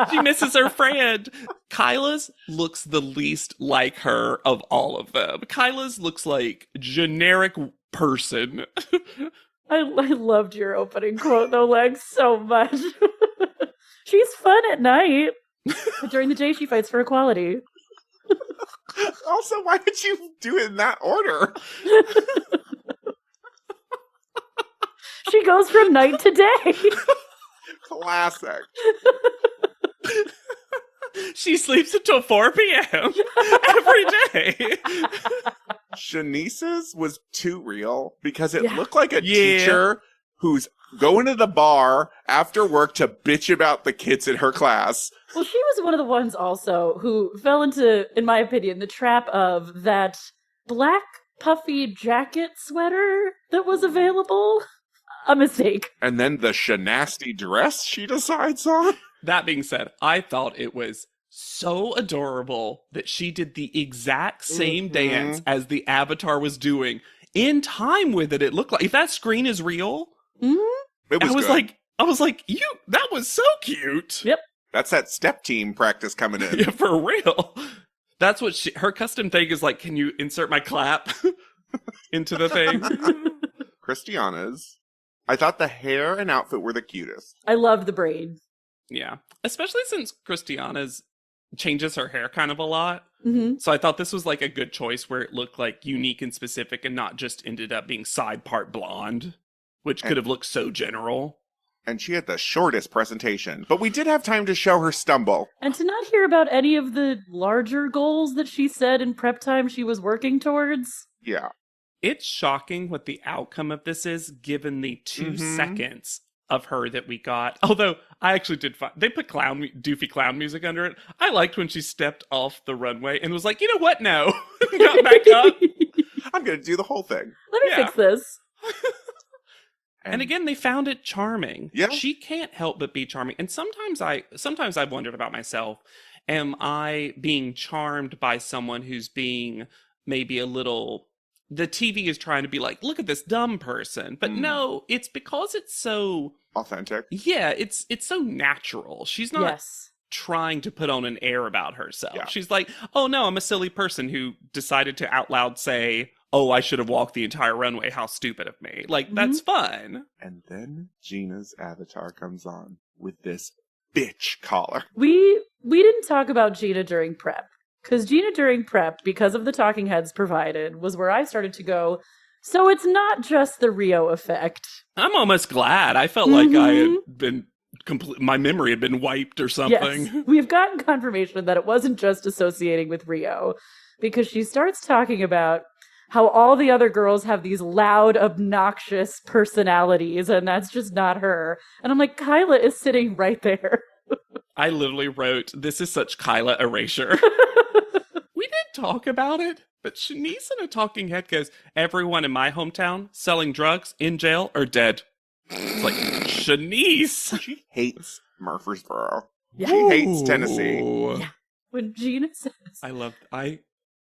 [SPEAKER 2] She misses her friend. Kyla's looks the least like her of all of them. Kyla's looks like generic person.
[SPEAKER 3] I loved your opening quote, though, Lex, so much. She's fun at night. But during the day, she fights for equality.
[SPEAKER 4] Also, why did you do it in that order?
[SPEAKER 3] She goes from night to day.
[SPEAKER 4] Classic.
[SPEAKER 2] She sleeps until 4 p.m. every day.
[SPEAKER 4] Shanice's was too real because it
[SPEAKER 3] Yeah.
[SPEAKER 4] looked like a teacher who's going to the bar after work to bitch about the kids in her class.
[SPEAKER 3] Well, she was one of the ones also who fell into, in my opinion, the trap of that black puffy jacket sweater that was available. A mistake.
[SPEAKER 4] And then the shanasty dress she decides on.
[SPEAKER 2] That being said, I thought it was so adorable that she did the exact same dance as the avatar was doing in time with it. It looked like, if that screen is real,
[SPEAKER 4] It was good.
[SPEAKER 2] I was like, that was so cute.
[SPEAKER 3] Yep.
[SPEAKER 4] That's that step team practice coming in.
[SPEAKER 2] Yeah, for real. That's what her custom thing is like, can you insert my clap into the thing?
[SPEAKER 4] Christiana's. I thought the hair and outfit were the cutest.
[SPEAKER 3] I love the braid.
[SPEAKER 2] Yeah. Especially since Christiana's changes her hair kind of a lot.
[SPEAKER 3] Mm-hmm.
[SPEAKER 2] So I thought this was like a good choice where it looked like unique and specific and not just ended up being side part blonde, which could have looked so general.
[SPEAKER 4] And she had the shortest presentation. But we did have time to show her stumble.
[SPEAKER 3] And to not hear about any of the larger goals that she said in prep time she was working towards.
[SPEAKER 4] Yeah.
[SPEAKER 2] It's shocking what the outcome of this is, given the 2 seconds of her that we got. Although, I actually did find, they put doofy clown music under it. I liked when she stepped off the runway and was like, you know what, no. Got back up.
[SPEAKER 4] I'm going to do the whole thing.
[SPEAKER 3] Let me fix this.
[SPEAKER 2] And again, they found it charming.
[SPEAKER 4] Yeah.
[SPEAKER 2] She can't help but be charming. And sometimes I've wondered about myself, am I being charmed by someone who's being maybe a little, the TV is trying to be like, look at this dumb person. But no, it's because it's so
[SPEAKER 4] Authentic.
[SPEAKER 2] yeah, it's so natural. She's not trying to put on an air about herself.
[SPEAKER 4] Yeah.
[SPEAKER 2] She's like, oh no, I'm a silly person who decided to out loud say, oh, I should have walked the entire runway. How stupid of me. Like, that's fun.
[SPEAKER 4] And then Gina's avatar comes on with this bitch collar.
[SPEAKER 3] We didn't talk about Gina during prep. Because Gina during prep, because of the talking heads provided, was where I started to go, so it's not just the Rio effect.
[SPEAKER 2] I'm almost glad. I felt like I had been my memory had been wiped or something.
[SPEAKER 3] Yes, we've gotten confirmation that it wasn't just associating with Rio, because she starts talking about how all the other girls have these loud, obnoxious personalities, and that's just not her. And I'm like, Kyla is sitting right there.
[SPEAKER 2] I literally wrote, this is such Kyla erasure. We did talk about it, but Shanice in a talking head goes, everyone in my hometown selling drugs, in jail, or dead. It's like, Shanice!
[SPEAKER 4] She hates Murfreesboro.
[SPEAKER 3] Yeah.
[SPEAKER 4] She hates Tennessee.
[SPEAKER 2] Ooh.
[SPEAKER 3] Yeah. When Gina says,
[SPEAKER 2] I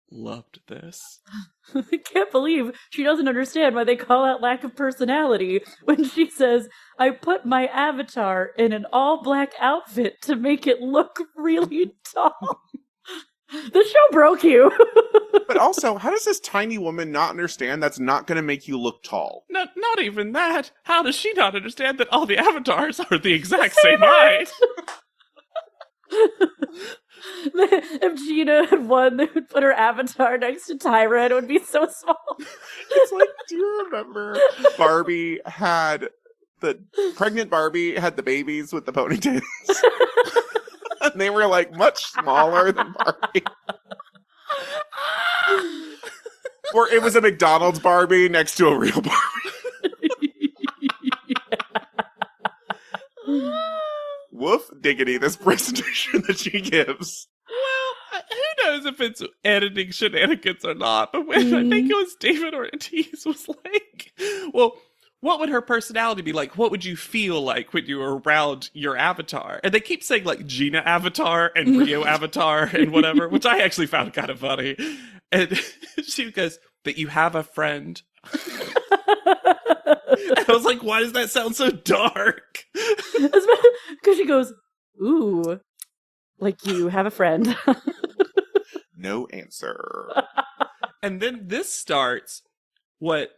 [SPEAKER 2] loved this.
[SPEAKER 3] I can't believe she doesn't understand why they call that lack of personality when she says, I put my avatar in an all-black outfit to make it look really tall. The show broke you.
[SPEAKER 4] But also, how does this tiny woman not understand that's not going to make you look tall?
[SPEAKER 2] Not even that. How does she not understand that all the avatars are the exact same height?
[SPEAKER 3] If Gina had won, they would put her avatar next to Tyra and it would be so small.
[SPEAKER 4] It's like, do you remember pregnant Barbie had the babies with the ponytails? And they were like much smaller than Barbie. Or it was a McDonald's Barbie next to a real Barbie. Woof diggity, this presentation that she gives.
[SPEAKER 2] Well, who knows if it's editing shenanigans or not, but when I think it was David Ortiz was like, well, what would her personality be like? What would you feel like when you were around your avatar? And they keep saying like Gina avatar and Rio avatar and whatever, which I actually found kind of funny. And she goes, that you have a friend. I was like, why does that sound so dark?
[SPEAKER 3] Because she goes, ooh, like you have a friend.
[SPEAKER 4] No answer.
[SPEAKER 2] And then this starts what,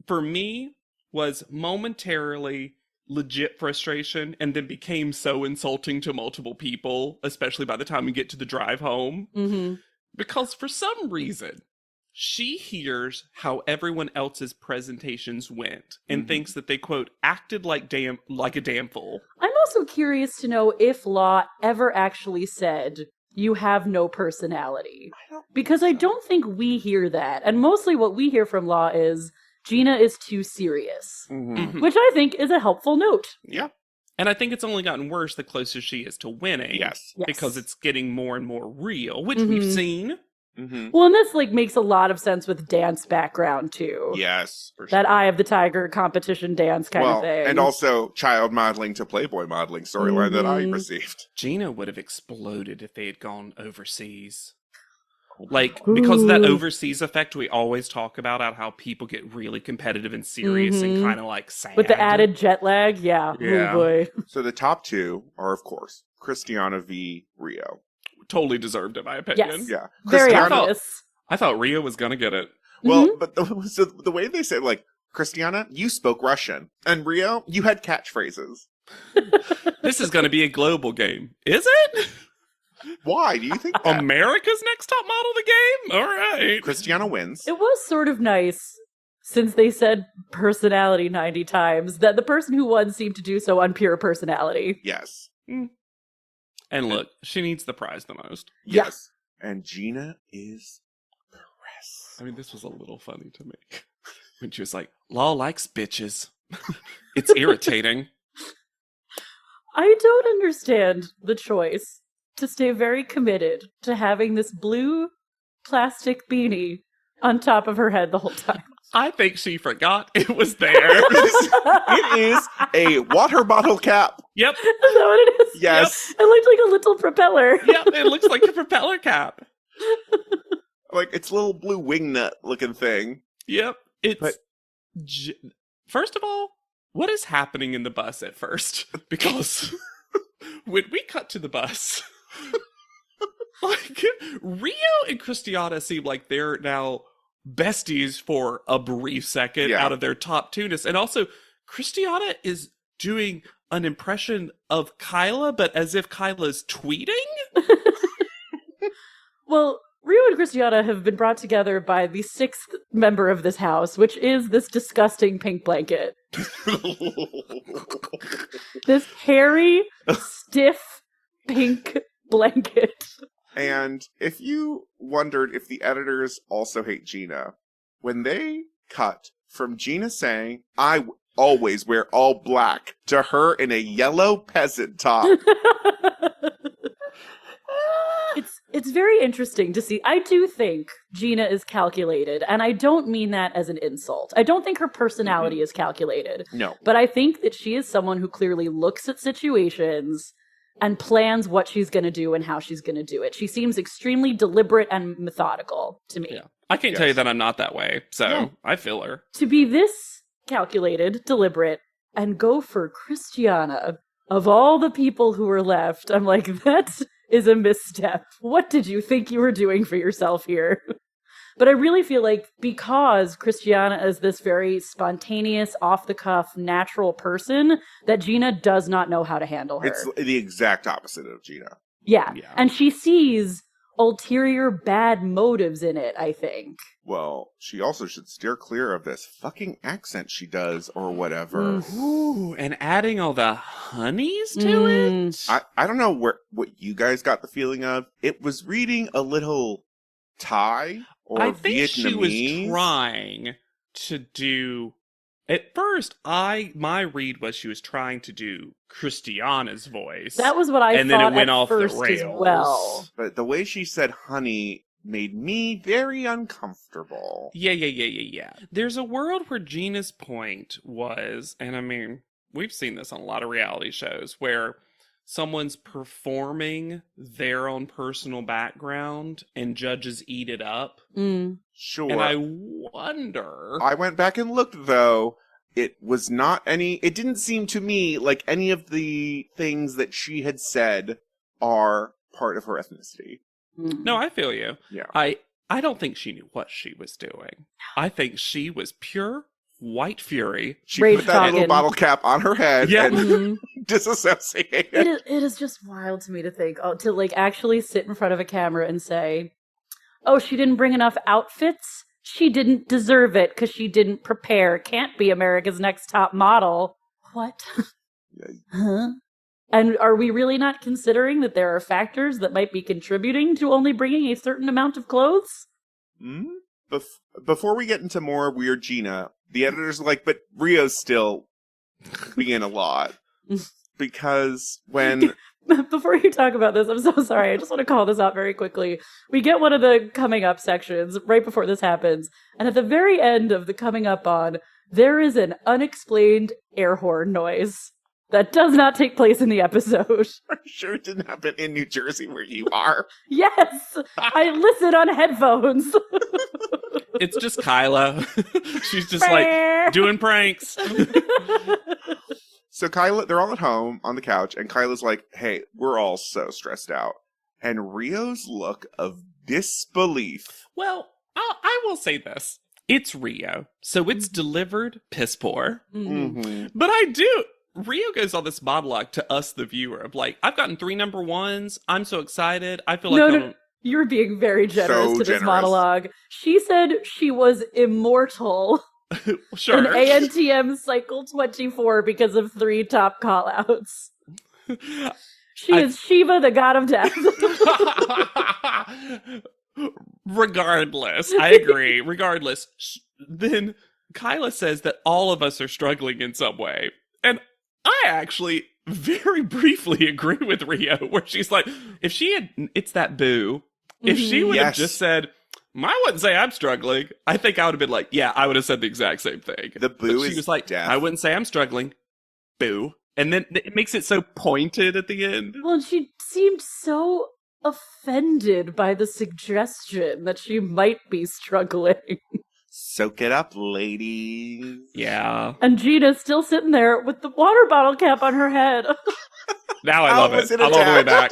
[SPEAKER 2] for me, was momentarily legit frustration and then became so insulting to multiple people, especially by the time we get to the drive home.
[SPEAKER 3] Mm-hmm. Because
[SPEAKER 2] for some reason, she hears how everyone else's presentations went and thinks that they, quote, acted like a damn fool.
[SPEAKER 3] I'm also curious to know if Law ever actually said, you have no personality. Because I don't think we hear that. And mostly what we hear from Law is, Gina is too serious. Which I think is a helpful note.
[SPEAKER 4] Yeah.
[SPEAKER 2] And I think it's only gotten worse the closer she is to winning.
[SPEAKER 4] Yes.
[SPEAKER 2] Because it's getting more and more real, which we've seen.
[SPEAKER 3] Well, and this makes a lot of sense with dance background too.
[SPEAKER 4] Yes, for sure.
[SPEAKER 3] That Eye of the Tiger competition dance kind of thing.
[SPEAKER 4] And also child modeling to Playboy modeling storyline that I received.
[SPEAKER 2] Gina would have exploded if they had gone overseas. Because of that overseas effect we always talk about how people get really competitive and serious and kind of sad.
[SPEAKER 3] With the added jet lag, yeah. Oh boy.
[SPEAKER 4] So the top two are, of course, Christiana v. Rio.
[SPEAKER 2] Totally deserved, in my opinion.
[SPEAKER 3] Yes.
[SPEAKER 4] Yeah.
[SPEAKER 3] Very obvious.
[SPEAKER 2] I thought Rio was gonna get it.
[SPEAKER 4] Well, but the way they said, Christiana, you spoke Russian. And Rio, you had catchphrases.
[SPEAKER 2] This is gonna be a global game. Is it?
[SPEAKER 4] Why do you think that?
[SPEAKER 2] America's next top model of the game? All right.
[SPEAKER 4] Christiana wins.
[SPEAKER 3] It was sort of nice, since they said personality 90 times, that the person who won seemed to do so on pure personality.
[SPEAKER 4] Yes.
[SPEAKER 2] And look, she needs the prize the most.
[SPEAKER 4] Yes. Yeah. And Gina is the rest.
[SPEAKER 2] I mean, this was a little funny to me. When she was like, Law likes bitches. It's irritating.
[SPEAKER 3] I don't understand the choice to stay very committed to having this blue plastic beanie on top of her head the whole time.
[SPEAKER 2] I think she forgot it was there.
[SPEAKER 4] It is a water bottle cap.
[SPEAKER 2] Yep.
[SPEAKER 3] Is that what it is?
[SPEAKER 4] Yes.
[SPEAKER 3] Yep. It looked like a little propeller.
[SPEAKER 2] Yep, it looks like a propeller cap.
[SPEAKER 4] It's a little blue wingnut looking thing.
[SPEAKER 2] Yep. First of all, what is happening in the bus at first? Because when we cut to the bus, Rio and Christiana seem like they're now besties for a brief second out of their top two-ness. And also, Christiana is doing an impression of Kyla, but as if Kyla's tweeting?
[SPEAKER 3] Well, Rio and Christiana have been brought together by the sixth member of this house, which is this disgusting pink blanket. This hairy, stiff, pink blanket.
[SPEAKER 4] And if you wondered if the editors also hate Gina, when they cut from Gina saying, I always wear all black, to her in a yellow peasant top.
[SPEAKER 3] It's very interesting to see. I do think Gina is calculated, and I don't mean that as an insult. I don't think her personality is calculated.
[SPEAKER 4] No.
[SPEAKER 3] But I think that she is someone who clearly looks at situations and plans what she's going to do and how she's going to do it. She seems extremely deliberate and methodical to me.
[SPEAKER 2] Yeah. I can't tell you that I'm not that way, so I feel her.
[SPEAKER 3] To be this calculated, deliberate, and go for Christiana, of all the people who were left, I'm like, that is a misstep. What did you think you were doing for yourself here? But I really feel like because Christiana is this very spontaneous, off-the-cuff, natural person, that Gina does not know how to handle her.
[SPEAKER 4] It's the exact opposite of Gina.
[SPEAKER 3] Yeah. And she sees ulterior bad motives in it, I think.
[SPEAKER 4] Well, she also should steer clear of this fucking accent she does or whatever.
[SPEAKER 2] Ooh, and adding all the honeys to it?
[SPEAKER 4] I don't know what you guys got the feeling of. It was reading a little Thai or
[SPEAKER 2] I think
[SPEAKER 4] Vietnamese.
[SPEAKER 2] she was trying to do... At first, my read was she was trying to do Christiana's voice.
[SPEAKER 3] That was what I
[SPEAKER 2] and
[SPEAKER 3] thought
[SPEAKER 2] then it went
[SPEAKER 3] at
[SPEAKER 2] off
[SPEAKER 3] first
[SPEAKER 2] the rails.
[SPEAKER 3] as well.
[SPEAKER 4] But the way she said honey made me very uncomfortable.
[SPEAKER 2] Yeah. There's a world where Gina's point was, and I mean, we've seen this on a lot of reality shows, where someone's performing their own personal background and judges eat it up.
[SPEAKER 4] Sure.
[SPEAKER 2] And I wonder...
[SPEAKER 4] I went back and looked, though. It was not any... It didn't seem to me like any of the things that she had said are part of her ethnicity.
[SPEAKER 2] No, I feel you.
[SPEAKER 4] Yeah.
[SPEAKER 2] I don't think she knew what she was doing. I think she was pure white fury.
[SPEAKER 4] She
[SPEAKER 3] Rage
[SPEAKER 4] put that
[SPEAKER 3] talking.
[SPEAKER 4] little bottle cap on her head and disassociated.
[SPEAKER 3] It is just wild to me to think, to like actually sit in front of a camera and say, oh, she didn't bring enough outfits? She didn't deserve it because she didn't prepare. Can't be America's Next Top Model. What? Huh? And are we really not considering that there are factors that might be contributing to only bringing a certain amount of clothes?
[SPEAKER 4] Before we get into more Weird Gina, the editors are like, but Rio's still being a lot. Because when...
[SPEAKER 3] Before you talk about this, I'm so sorry. I just want to call this out very quickly. We get one of the coming up sections right before this happens. And at the very end of the coming up on, there is an unexplained air horn noise that does not take place in the episode.
[SPEAKER 4] I'm sure it didn't happen in New Jersey where you are.
[SPEAKER 3] Yes! I listen on headphones.
[SPEAKER 2] It's just Kyla. She's just like doing pranks.
[SPEAKER 4] So Kyla, they're all at home on the couch, and Kyla's like, hey, we're all so stressed out. And Rio's look of disbelief.
[SPEAKER 2] Well, I will say this. It's Rio, so it's delivered piss poor. But Rio goes on this monologue to us, the viewer, of like, I've gotten 3 number 1s. I'm so excited. I feel like
[SPEAKER 3] you're being very generous
[SPEAKER 4] So
[SPEAKER 3] to this
[SPEAKER 4] generous.
[SPEAKER 3] monologue. She said she was immortal.
[SPEAKER 2] Sure.
[SPEAKER 3] In ANTM cycle 24 because of 3 top callouts. She is Shiva, the god of death.
[SPEAKER 2] Regardless, I agree. Regardless, then Kyla says that all of us are struggling in some way. And I actually very briefly agree with Rio, where she's like, if she had, it's that boo. If she would have just said, I wouldn't say I'm struggling, I think I would have been like, yeah, I would have said the exact same thing.
[SPEAKER 4] The boo
[SPEAKER 2] but she
[SPEAKER 4] is
[SPEAKER 2] was like,
[SPEAKER 4] death.
[SPEAKER 2] I wouldn't say I'm struggling. Boo. And then it makes it so pointed at the end.
[SPEAKER 3] Well, she seemed so offended by the suggestion that she might be struggling.
[SPEAKER 4] Soak it up, ladies.
[SPEAKER 2] Yeah.
[SPEAKER 3] And Gina's still sitting there with the water bottle cap on her head.
[SPEAKER 2] Now I love it.
[SPEAKER 4] in
[SPEAKER 2] I'm all the way back.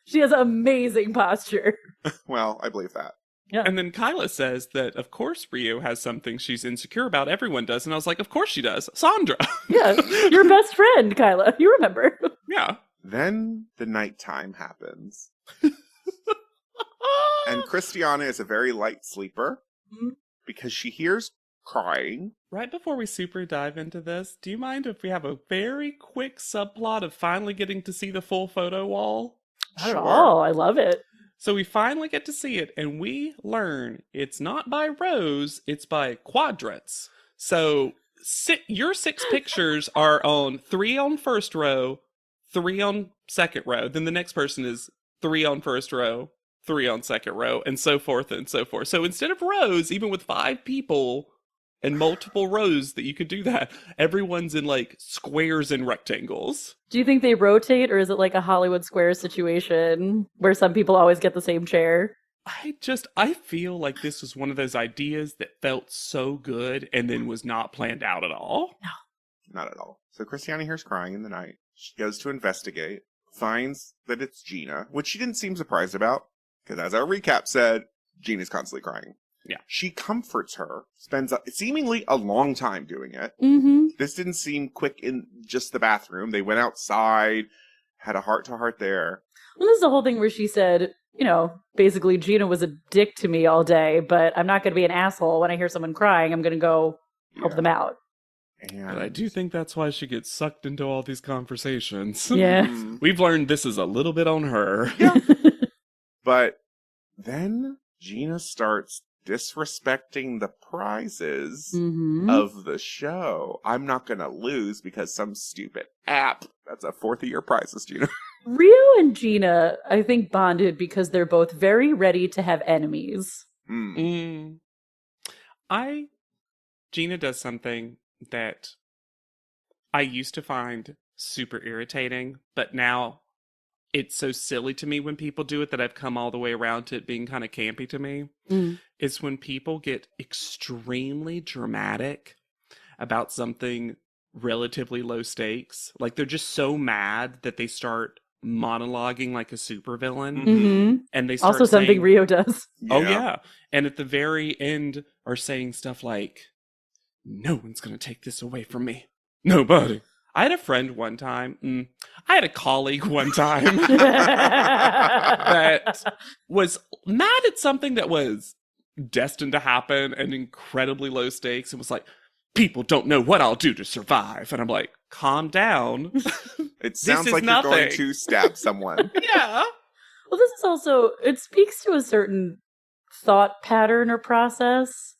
[SPEAKER 3] She has amazing posture.
[SPEAKER 4] Well, I believe that.
[SPEAKER 3] Yeah.
[SPEAKER 2] And then Kyla says that, of course, Rio has something she's insecure about. Everyone does. And I was like, of course she does. Sandra.
[SPEAKER 3] Yeah, your best friend, Kyla. You remember.
[SPEAKER 2] Yeah.
[SPEAKER 4] Then the nighttime happens. And Christiana is a very light sleeper because she hears crying.
[SPEAKER 2] Right before we super dive into this, do you mind if we have a very quick subplot of finally getting to see the full photo wall?
[SPEAKER 3] Not at all. I love it.
[SPEAKER 2] So we finally get to see it, and we learn it's not by rows, it's by quadrants. So your 6 pictures are on 3 on first row, 3 on second row. Then the next person is 3 on first row, 3 on second row, and so forth and so forth. So instead of rows, even with 5 people, and multiple rows that you could do that. Everyone's in like squares and rectangles.
[SPEAKER 3] Do you think they rotate, or is it like a Hollywood Squares situation where some people always get the same chair?
[SPEAKER 2] I feel like this was one of those ideas that felt so good and then was not planned out at all.
[SPEAKER 3] No.
[SPEAKER 4] Not at all. So Christiana hears crying in the night. She goes to investigate, finds that it's Gina, which she didn't seem surprised about, because as our recap said, Gina's constantly crying.
[SPEAKER 2] Yeah.
[SPEAKER 4] She comforts her, spends seemingly a long time doing it.
[SPEAKER 3] Mm-hmm.
[SPEAKER 4] This didn't seem quick in just the bathroom. They went outside, had a heart-to-heart there.
[SPEAKER 3] Well, this is the whole thing where she said, basically Gina was a dick to me all day, but I'm not going to be an asshole. When I hear someone crying, I'm going to go help them out.
[SPEAKER 2] But I do think that's why she gets sucked into all these conversations.
[SPEAKER 3] Yeah.
[SPEAKER 2] We've learned this is a little bit on her.
[SPEAKER 4] Yeah. But then Gina starts disrespecting the prizes of the show. I'm not going to lose because some stupid app. That's a fourth of your prizes, Gina.
[SPEAKER 3] Rio and Gina, I think, bonded because they're both very ready to have enemies.
[SPEAKER 2] Gina does something that I used to find super irritating, but now it's so silly to me when people do it that I've come all the way around to it being kind of campy to me. It's when people get extremely dramatic about something relatively low stakes. Like they're just so mad that they start monologuing like a supervillain. And they start
[SPEAKER 3] also something
[SPEAKER 2] saying,
[SPEAKER 3] Rio does.
[SPEAKER 2] Oh yeah. And at the very end are saying stuff like, no one's going to take this away from me. Nobody. I had a friend one time. I had a colleague one time that was mad at something that was destined to happen and incredibly low stakes. And was like, people don't know what I'll do to survive. And I'm like, calm down.
[SPEAKER 4] It sounds like
[SPEAKER 2] nothing.
[SPEAKER 4] You're going to stab someone.
[SPEAKER 2] Yeah.
[SPEAKER 3] Well, this is also, it speaks to a certain thought pattern or process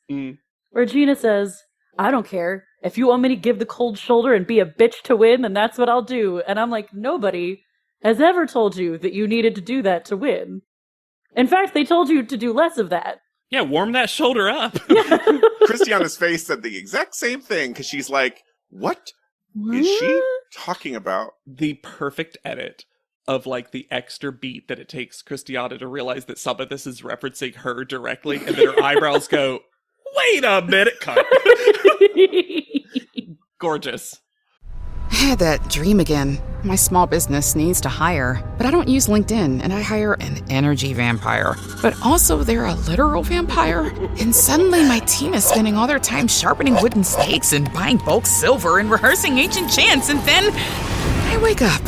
[SPEAKER 3] where Gina says, I don't care. If you want me to give the cold shoulder and be a bitch to win, then that's what I'll do. And I'm like, nobody has ever told you that you needed to do that to win. In fact, they told you to do less of that.
[SPEAKER 2] Yeah, warm that shoulder up.
[SPEAKER 4] Christiana's face said the exact same thing, because she's like, what is she talking about?
[SPEAKER 2] The perfect edit of like the extra beat that it takes Christiana to realize that some of this is referencing her directly, and then her eyebrows go, wait a minute, cut. Gorgeous.
[SPEAKER 1] I had that dream again. My small business needs to hire, but I don't use LinkedIn, and I hire an energy vampire. But also, they're a literal vampire. And suddenly, my team is spending all their time sharpening wooden stakes and buying bulk silver and rehearsing ancient chants, and then I wake up.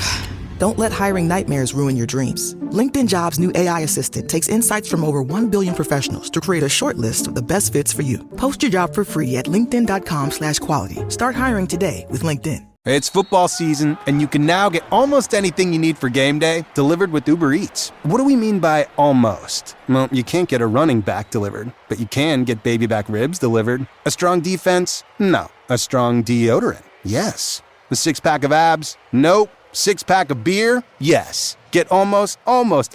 [SPEAKER 5] Don't let hiring nightmares ruin your dreams. LinkedIn Jobs' new AI assistant takes insights from over 1 billion professionals to create a short list of the best fits for you. Post your job for free at linkedin.com/quality. Start hiring today with LinkedIn.
[SPEAKER 6] It's football season, and you can now get almost anything you need for game day delivered with Uber Eats. What do we mean by almost? Well, you can't get a running back delivered, but you can get baby back ribs delivered. A strong defense? No. A strong deodorant? Yes. A six-pack of abs? Nope. Six-pack of beer? Yes. Get almost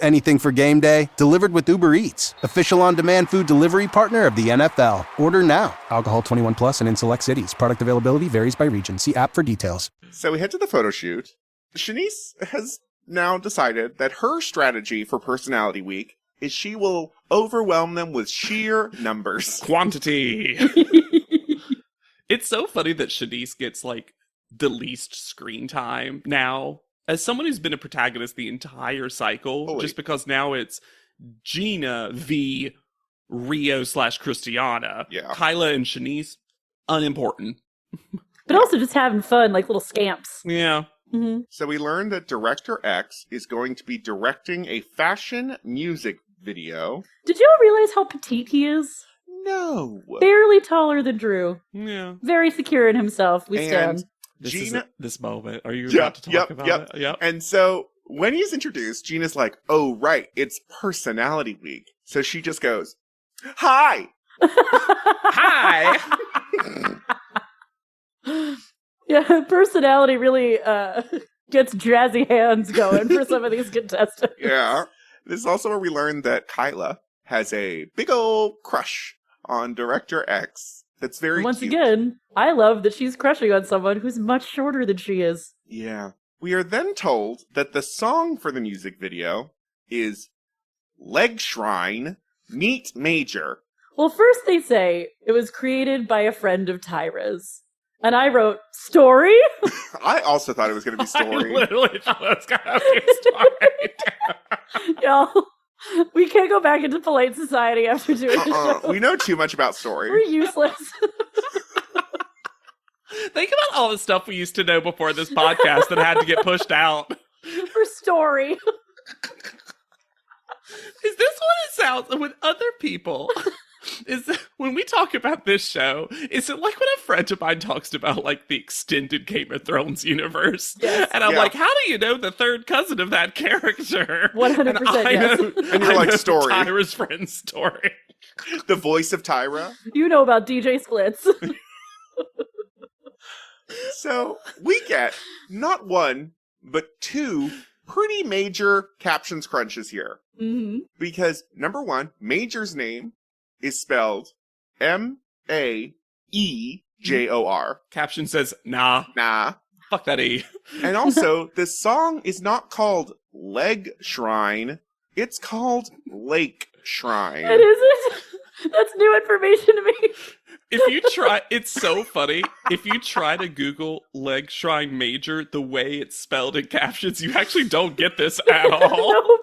[SPEAKER 6] anything for game day delivered with Uber Eats, official on-demand food delivery partner of the NFL. Order now. Alcohol 21 plus and in select cities. Product availability varies by region. See app for details.
[SPEAKER 4] So we head to the photo shoot. Shanice has now decided that her strategy for Personality Week is she will overwhelm them with sheer numbers.
[SPEAKER 2] Quantity. It's so funny that Shanice gets like the least screen time now. As someone who's been a protagonist the entire cycle, just because now it's Gina v. Rio/Christiana.
[SPEAKER 4] Yeah.
[SPEAKER 2] Kyla and Shanice, unimportant.
[SPEAKER 3] But also just having fun, like little scamps.
[SPEAKER 2] Yeah.
[SPEAKER 4] So we learned that Director X is going to be directing a fashion music video.
[SPEAKER 3] Did you all realize how petite he is?
[SPEAKER 4] No.
[SPEAKER 3] Barely taller than Drew.
[SPEAKER 2] Yeah.
[SPEAKER 3] Very secure in himself. We
[SPEAKER 4] And
[SPEAKER 3] stand.
[SPEAKER 2] This moment. Are you about to talk about it? Yep.
[SPEAKER 4] And so when he's introduced, Gina's like, oh, right, it's Personality Week. So she just goes, hi.
[SPEAKER 2] Hi.
[SPEAKER 3] Yeah, personality really gets jazzy hands going for some of these contestants.
[SPEAKER 4] Yeah. This is also where we learned that Kyla has a big old crush on Director X. That's very
[SPEAKER 3] Once
[SPEAKER 4] cute.
[SPEAKER 3] again, I love that she's crushing on someone who's much shorter than she is.
[SPEAKER 4] Yeah. We are then told that the song for the music video is Leg Shrine, Meet Major.
[SPEAKER 3] Well, first they say it was created by a friend of Tyra's. And I wrote, story?
[SPEAKER 4] I also thought it was going to be
[SPEAKER 2] I
[SPEAKER 4] Story.
[SPEAKER 2] literally thought it was going to be a story.
[SPEAKER 3] Y'all, we can't go back into polite society after doing the show.
[SPEAKER 4] We know too much about Story.
[SPEAKER 3] We're useless.
[SPEAKER 2] Think about all the stuff we used to know before this podcast that had to get pushed out.
[SPEAKER 3] For story.
[SPEAKER 2] Is this what it sounds with other people? Is when we talk about this show, is it like when a friend of mine talks about like the extended Game of Thrones universe?
[SPEAKER 3] Yes.
[SPEAKER 2] And I'm
[SPEAKER 4] Yeah.
[SPEAKER 2] like, how do you know the third cousin of that character?
[SPEAKER 3] 100%
[SPEAKER 2] And I
[SPEAKER 3] yes.
[SPEAKER 2] know-
[SPEAKER 4] And you're
[SPEAKER 2] I
[SPEAKER 4] like,
[SPEAKER 2] know
[SPEAKER 4] Story.
[SPEAKER 2] Tyra's friend's Story.
[SPEAKER 4] The voice of Tyra.
[SPEAKER 3] You know about DJ Splits.
[SPEAKER 4] So we get not one, but two pretty major captions crunches here.
[SPEAKER 3] hmm
[SPEAKER 4] Because number one, Major's name is spelled Major.
[SPEAKER 2] Caption says, nah,
[SPEAKER 4] Nah.
[SPEAKER 2] fuck that E.
[SPEAKER 4] And also, the song is not called Leg Shrine, it's called Lake Shrine.
[SPEAKER 3] It isn't. That's new information to me.
[SPEAKER 2] If you try, it's so funny. If you try to Google Leg Shrine Major, the way it's spelled in captions, you actually don't get this at all.
[SPEAKER 3] Nope.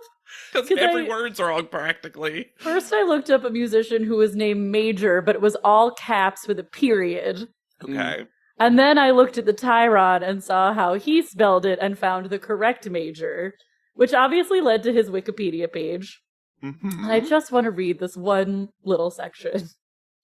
[SPEAKER 2] Because
[SPEAKER 3] 'Cause
[SPEAKER 2] every
[SPEAKER 3] I-
[SPEAKER 2] word's wrong practically.
[SPEAKER 3] First, I looked up a musician who was named Major, but it was all caps with a period.
[SPEAKER 4] Okay.
[SPEAKER 3] And then I looked at the Tyron and saw how he spelled it and found the correct major, which obviously led to his Wikipedia page.
[SPEAKER 4] Mhm.
[SPEAKER 3] And I just want to read this one little section.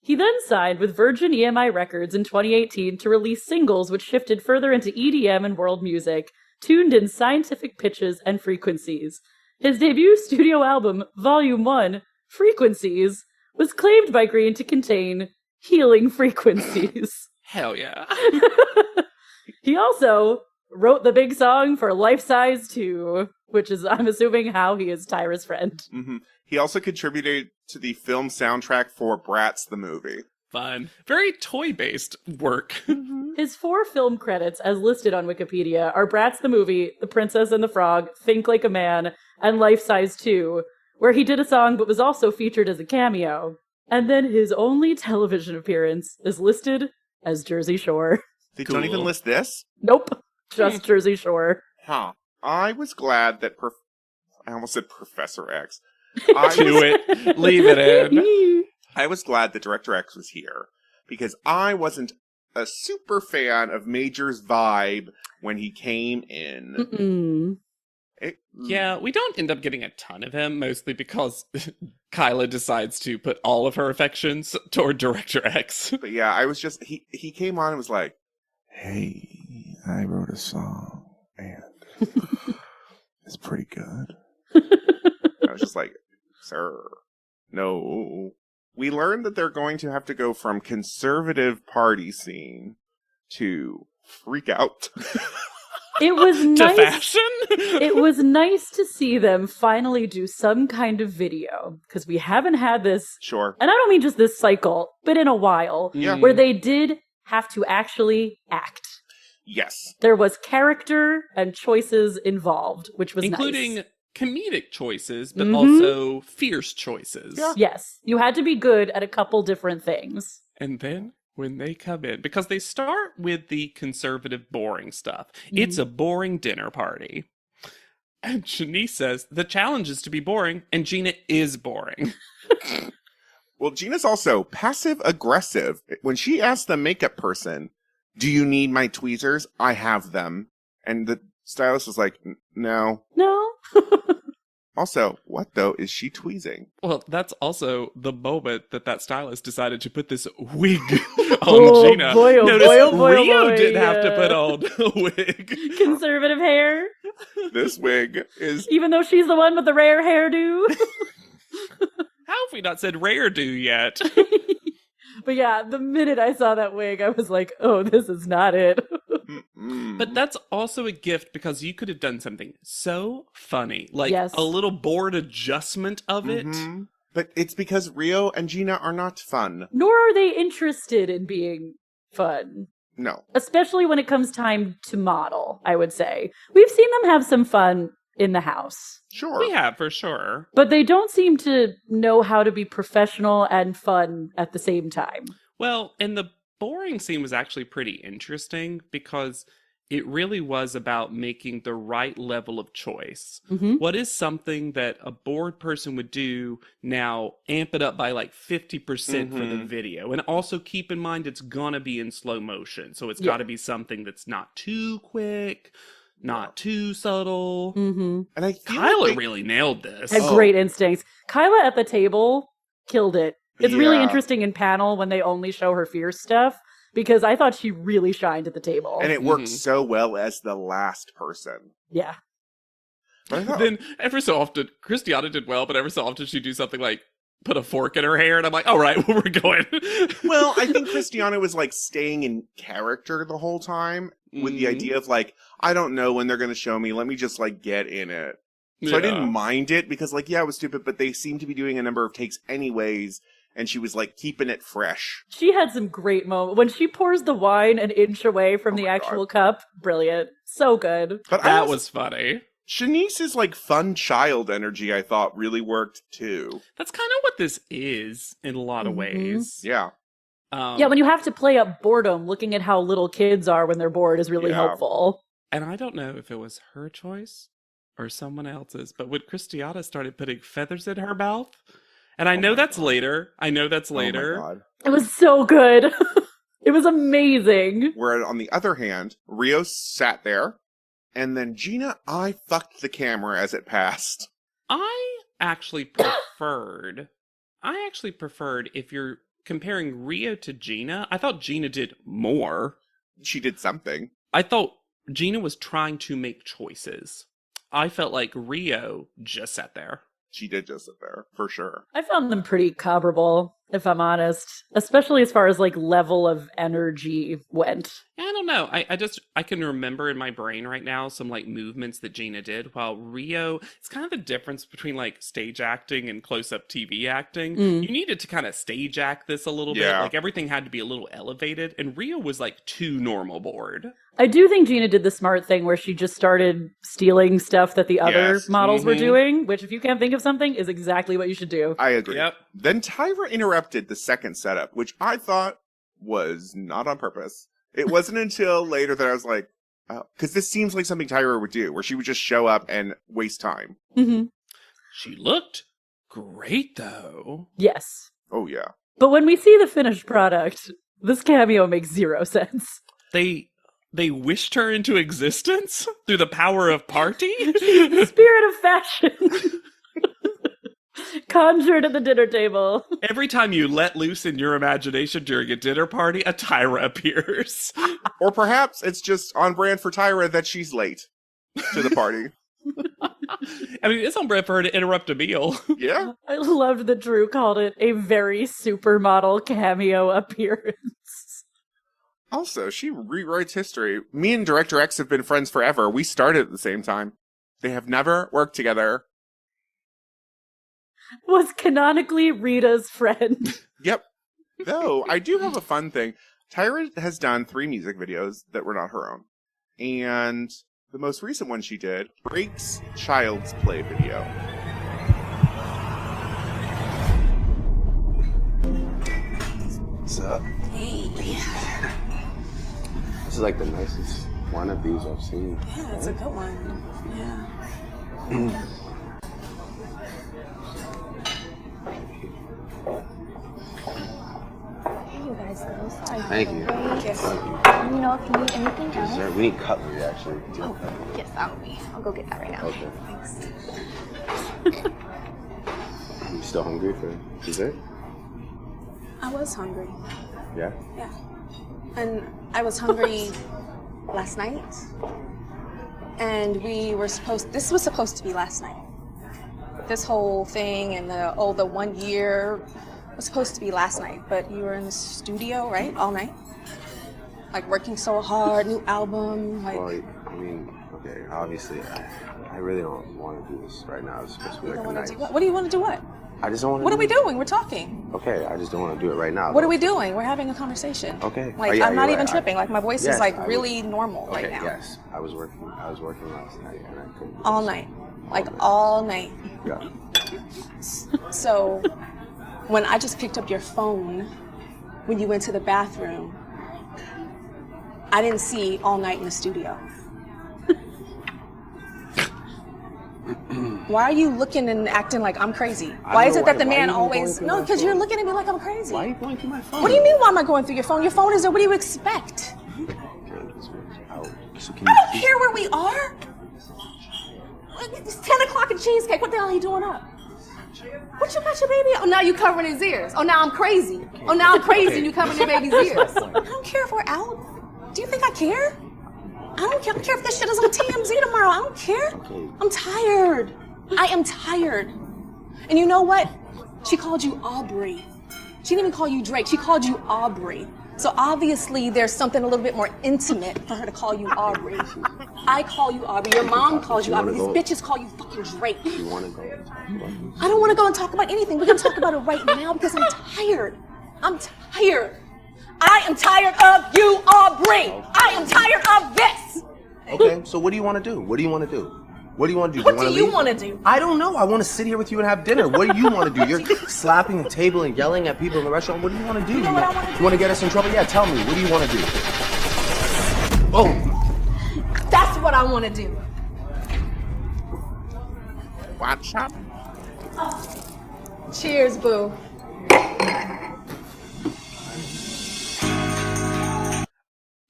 [SPEAKER 3] He then signed with Virgin EMI Records in 2018 to release singles which shifted further into EDM and world music, tuned in scientific pitches and frequencies. His debut studio album, Volume 1, Frequencies, was claimed by Green to contain healing frequencies.
[SPEAKER 2] Hell yeah.
[SPEAKER 3] He also wrote the big song for Life Size 2, which is, I'm assuming, how he is Tyra's friend.
[SPEAKER 4] Mhm. He also contributed to the film soundtrack for Bratz the movie.
[SPEAKER 2] Fun. Very toy-based work.
[SPEAKER 3] His 4 film credits, as listed on Wikipedia, are Bratz the movie, The Princess and the Frog, Think Like a Man, and Life Size 2, where he did a song but was also featured as a cameo. And then his only television appearance is listed as Jersey Shore.
[SPEAKER 4] They
[SPEAKER 2] Cool.
[SPEAKER 4] don't even list this?
[SPEAKER 3] Nope, just Jersey Shore.
[SPEAKER 4] Huh. I was glad that I almost said Professor X.
[SPEAKER 2] Do it. Leave it in.
[SPEAKER 4] I was glad that Director X was here because I wasn't a super fan of Major's vibe when he came in.
[SPEAKER 3] Mm-mm.
[SPEAKER 2] Yeah, we don't end up getting a ton of him, mostly because Kyla decides to put all of her affections toward Director X.
[SPEAKER 4] But yeah, I was just he came on and was like, "Hey, I wrote a song and it's pretty good." I was just like, "Sir, no." We learned that they're going to have to go from conservative party scene to freak out.
[SPEAKER 3] It was
[SPEAKER 2] To
[SPEAKER 3] nice.
[SPEAKER 2] fashion?
[SPEAKER 3] It was nice to see them finally do some kind of video, because we haven't had this,
[SPEAKER 4] Sure.
[SPEAKER 3] and I don't mean just this cycle, but in a while,
[SPEAKER 4] Yeah.
[SPEAKER 3] where they did have to actually act.
[SPEAKER 4] Yes.
[SPEAKER 3] There was character and choices involved, which was
[SPEAKER 2] Including
[SPEAKER 3] nice.
[SPEAKER 2] comedic choices, but
[SPEAKER 3] Mhm.
[SPEAKER 2] also fierce choices.
[SPEAKER 4] Yeah.
[SPEAKER 3] Yes, you had to be good at a couple different things.
[SPEAKER 2] And then when they come in, because they start with the conservative boring stuff. It's a boring dinner party. And Shanice says, the challenge is to be boring, and Gina is boring.
[SPEAKER 4] Well, Gina's also passive aggressive. When she asked the makeup person, "Do you need my tweezers? I have them." And the stylist was like, "No."
[SPEAKER 3] No?
[SPEAKER 4] Also, what though is she tweezing?
[SPEAKER 2] Well, that's also the moment that stylist decided to put this wig on
[SPEAKER 3] Oh,
[SPEAKER 2] Gina.
[SPEAKER 3] boy, oh,
[SPEAKER 2] Notice
[SPEAKER 3] boy, oh, boy, oh,
[SPEAKER 2] Rio
[SPEAKER 3] boy,
[SPEAKER 2] didn't have to
[SPEAKER 3] yeah.
[SPEAKER 2] put on a wig.
[SPEAKER 3] Conservative hair,
[SPEAKER 4] This wig is
[SPEAKER 3] even though she's the one with the rare hairdo.
[SPEAKER 2] How have we not said rare do yet?
[SPEAKER 3] But yeah, the minute I saw that wig, I was like, oh, this is not it.
[SPEAKER 2] But that's also a gift because you could have done something so funny, like
[SPEAKER 3] Yes.
[SPEAKER 2] a little board adjustment of it.
[SPEAKER 4] Mhm. But it's because Rio and Gina are not fun.
[SPEAKER 3] Nor are they interested in being fun.
[SPEAKER 4] No.
[SPEAKER 3] Especially when it comes time to model, I would say. We've seen them have some fun in the house.
[SPEAKER 4] Sure.
[SPEAKER 2] We have, for sure.
[SPEAKER 3] But they don't seem to know how to be professional and fun at the same time.
[SPEAKER 2] Well, and the boring scene was actually pretty interesting because it really was about making the right level of choice.
[SPEAKER 3] Mm-hmm.
[SPEAKER 2] What is something that a bored person would do now, amp it up by like 50% for the video? And also keep in mind it's gonna be in slow motion. So it's gotta be something that's not too quick, not too subtle.
[SPEAKER 3] Mm-hmm.
[SPEAKER 4] And I feel
[SPEAKER 2] Kyla
[SPEAKER 4] like
[SPEAKER 2] really nailed this.
[SPEAKER 3] Had great instincts. Kyla at the table killed it. It's really interesting in panel when they only show her fierce stuff, because I thought she really shined at the table.
[SPEAKER 4] And it worked so well as the last person.
[SPEAKER 3] Yeah.
[SPEAKER 4] But I thought,
[SPEAKER 2] Then every so often, Christiana did well, but every so often she'd do something like put a fork in her hair, and I'm like, all right, well, we're going.
[SPEAKER 4] well, I think Christiana was like staying in character the whole time with the idea of like, I don't know when they're going to show me. Let me just like get in it. So I didn't mind it because like, yeah, it was stupid, but they seemed to be doing a number of takes anyways. And she was like keeping it fresh.
[SPEAKER 3] She had some great moments. When she pours the wine an inch away from the actual cup, brilliant. So good.
[SPEAKER 4] But
[SPEAKER 2] that was funny.
[SPEAKER 4] Shanice's like fun child energy, I thought, really worked too.
[SPEAKER 2] That's kind of what this is in a lot of ways.
[SPEAKER 4] Yeah.
[SPEAKER 3] Yeah, when you have to play up boredom, looking at how little kids are when they're bored is really helpful.
[SPEAKER 2] And I don't know if it was her choice or someone else's, but when Christiana started putting feathers in her mouth, and I know that's later. I know that's later.
[SPEAKER 4] Oh my God.
[SPEAKER 3] It was so good. It was amazing.
[SPEAKER 4] Where on the other hand, Rio sat there, and then Gina, I fucked the camera as it passed.
[SPEAKER 2] I actually preferred if you're comparing Rio to Gina, I thought Gina did more.
[SPEAKER 4] She did something.
[SPEAKER 2] I thought Gina was trying to make choices. I felt like Rio just sat there.
[SPEAKER 4] She did just sit there, for sure.
[SPEAKER 3] I found them pretty comparable, if I'm honest. Especially as far as like level of energy went.
[SPEAKER 2] I don't know. I can remember in my brain right now some like movements that Gina did, while Rio, it's kind of the difference between like stage acting and close-up TV acting. You needed to kind of stage act this a little bit. Like everything had to be a little elevated, and Rio was like too normal bored.
[SPEAKER 3] I do think Gina did the smart thing where she just started stealing stuff that the other models were doing, which if you can't think of something is exactly what you should do.
[SPEAKER 4] I agree.
[SPEAKER 2] Yep.
[SPEAKER 4] Then Tyra interrupted the second setup, which I thought was not on purpose. It wasn't until later that I was like, because this seems like something Tyra would do, where she would just show up and waste time.
[SPEAKER 3] Mm-hmm.
[SPEAKER 2] She looked great, though.
[SPEAKER 3] Yes.
[SPEAKER 4] Oh, yeah.
[SPEAKER 3] But when we see the finished product, this cameo makes zero sense.
[SPEAKER 2] They wished her into existence through the power of party?
[SPEAKER 3] She's the spirit of fashion. Conjured at the dinner table.
[SPEAKER 2] Every time you let loose in your imagination during a dinner party, a Tyra appears.
[SPEAKER 4] Or perhaps it's just on brand for Tyra that she's late to the party.
[SPEAKER 2] I mean, it's on brand for her to interrupt a meal.
[SPEAKER 4] Yeah.
[SPEAKER 3] I loved that Drew called it a very supermodel cameo appearance.
[SPEAKER 4] Also, she rewrites history. Me and Director X have been friends forever. We started at the same time. They have never worked together.
[SPEAKER 3] Was canonically Rita's friend.
[SPEAKER 4] Yep. Though, I do have a fun thing. Tyra has done 3 music videos that were not her own. And the most recent one she did, Drake's Child's Play video.
[SPEAKER 7] What's up?
[SPEAKER 8] Hey.
[SPEAKER 7] This is like the nicest one of these I've seen.
[SPEAKER 8] Yeah, it's a good one. Yeah.
[SPEAKER 9] You guys go. Sorry.
[SPEAKER 7] Thank you.
[SPEAKER 8] Thank you.
[SPEAKER 9] Let me know if you need anything else.
[SPEAKER 7] Dessert. We need cutlery, actually. Do you have
[SPEAKER 9] Oh,
[SPEAKER 7] cutlery?
[SPEAKER 9] yes, that'll be. I'll go get that right now.
[SPEAKER 7] Okay.
[SPEAKER 9] Thanks.
[SPEAKER 7] You still hungry for dessert?
[SPEAKER 8] I was hungry.
[SPEAKER 7] Yeah?
[SPEAKER 8] Yeah. And I was hungry last night. And this was supposed to be last night. This whole thing and the 1 year was supposed to be last night, but you were in the studio, right? All night? Like working so hard, new album, like...
[SPEAKER 7] Well, I mean, okay, obviously, I really don't want to do this right now. It's supposed to be
[SPEAKER 8] You
[SPEAKER 7] like
[SPEAKER 8] don't
[SPEAKER 7] a
[SPEAKER 8] want to
[SPEAKER 7] night.
[SPEAKER 8] do what? What do you want to do what?
[SPEAKER 7] I just don't want to.
[SPEAKER 8] What are we doing? We're talking.
[SPEAKER 7] Okay, I just don't want to do it right now.
[SPEAKER 8] What are we doing? We're having a conversation.
[SPEAKER 7] Okay.
[SPEAKER 8] Like,
[SPEAKER 7] Yeah,
[SPEAKER 8] I'm not
[SPEAKER 7] you're
[SPEAKER 8] even
[SPEAKER 7] right.
[SPEAKER 8] tripping. Like, my voice
[SPEAKER 7] Yes,
[SPEAKER 8] is like
[SPEAKER 7] I
[SPEAKER 8] really normal
[SPEAKER 7] Okay,
[SPEAKER 8] right now.
[SPEAKER 7] yes. I was working last night and I couldn't.
[SPEAKER 8] All night. Like, all night.
[SPEAKER 7] Yeah.
[SPEAKER 8] So, when I just picked up your phone when you went to the bathroom, I didn't see all night in the studio. Why are you looking and acting like I'm crazy? Why is it that the man always... No, because you're looking at me like I'm crazy.
[SPEAKER 7] Why are you going through my phone?
[SPEAKER 8] What do you mean, why am I going through your phone? Your phone is there. What do you expect?
[SPEAKER 7] So
[SPEAKER 8] I don't care where we are. It's 10 o'clock in Cheesecake. What the hell are you doing up? What you got your baby? Oh, now you covering his ears. Oh, now I'm crazy. Oh, now I'm crazy and you covering your baby's ears. I don't care if we're out. Do you think I care? I don't care. I don't care if this shit is on TMZ tomorrow. I don't care. I'm tired. I am tired. And you know what? She called you Aubrey. She didn't even call you Drake. She called you Aubrey. So obviously there's something a little bit more intimate for her to call you Aubrey. I call you Aubrey. Your mom calls you Aubrey. These bitches call you fucking Drake.
[SPEAKER 7] You want to go?
[SPEAKER 8] I don't want to go and talk about anything. We're going to talk about it right now because I'm tired. I'm tired. I am tired of you, Aubrey. I am tired of this.
[SPEAKER 7] Okay, so what do you want to do? What do you want to do? What do you want to do?
[SPEAKER 8] What do you want to do?
[SPEAKER 7] I don't know. I want to sit here with you and have dinner. What do you want to do? You're slapping the table and yelling at people in the restaurant. What do you want to do?
[SPEAKER 8] You know what I want to do?
[SPEAKER 7] You want to get us in trouble? Yeah, tell me. What do you want to do? Oh,
[SPEAKER 8] That's what I want to do.
[SPEAKER 4] Watch out.
[SPEAKER 8] Cheers, boo.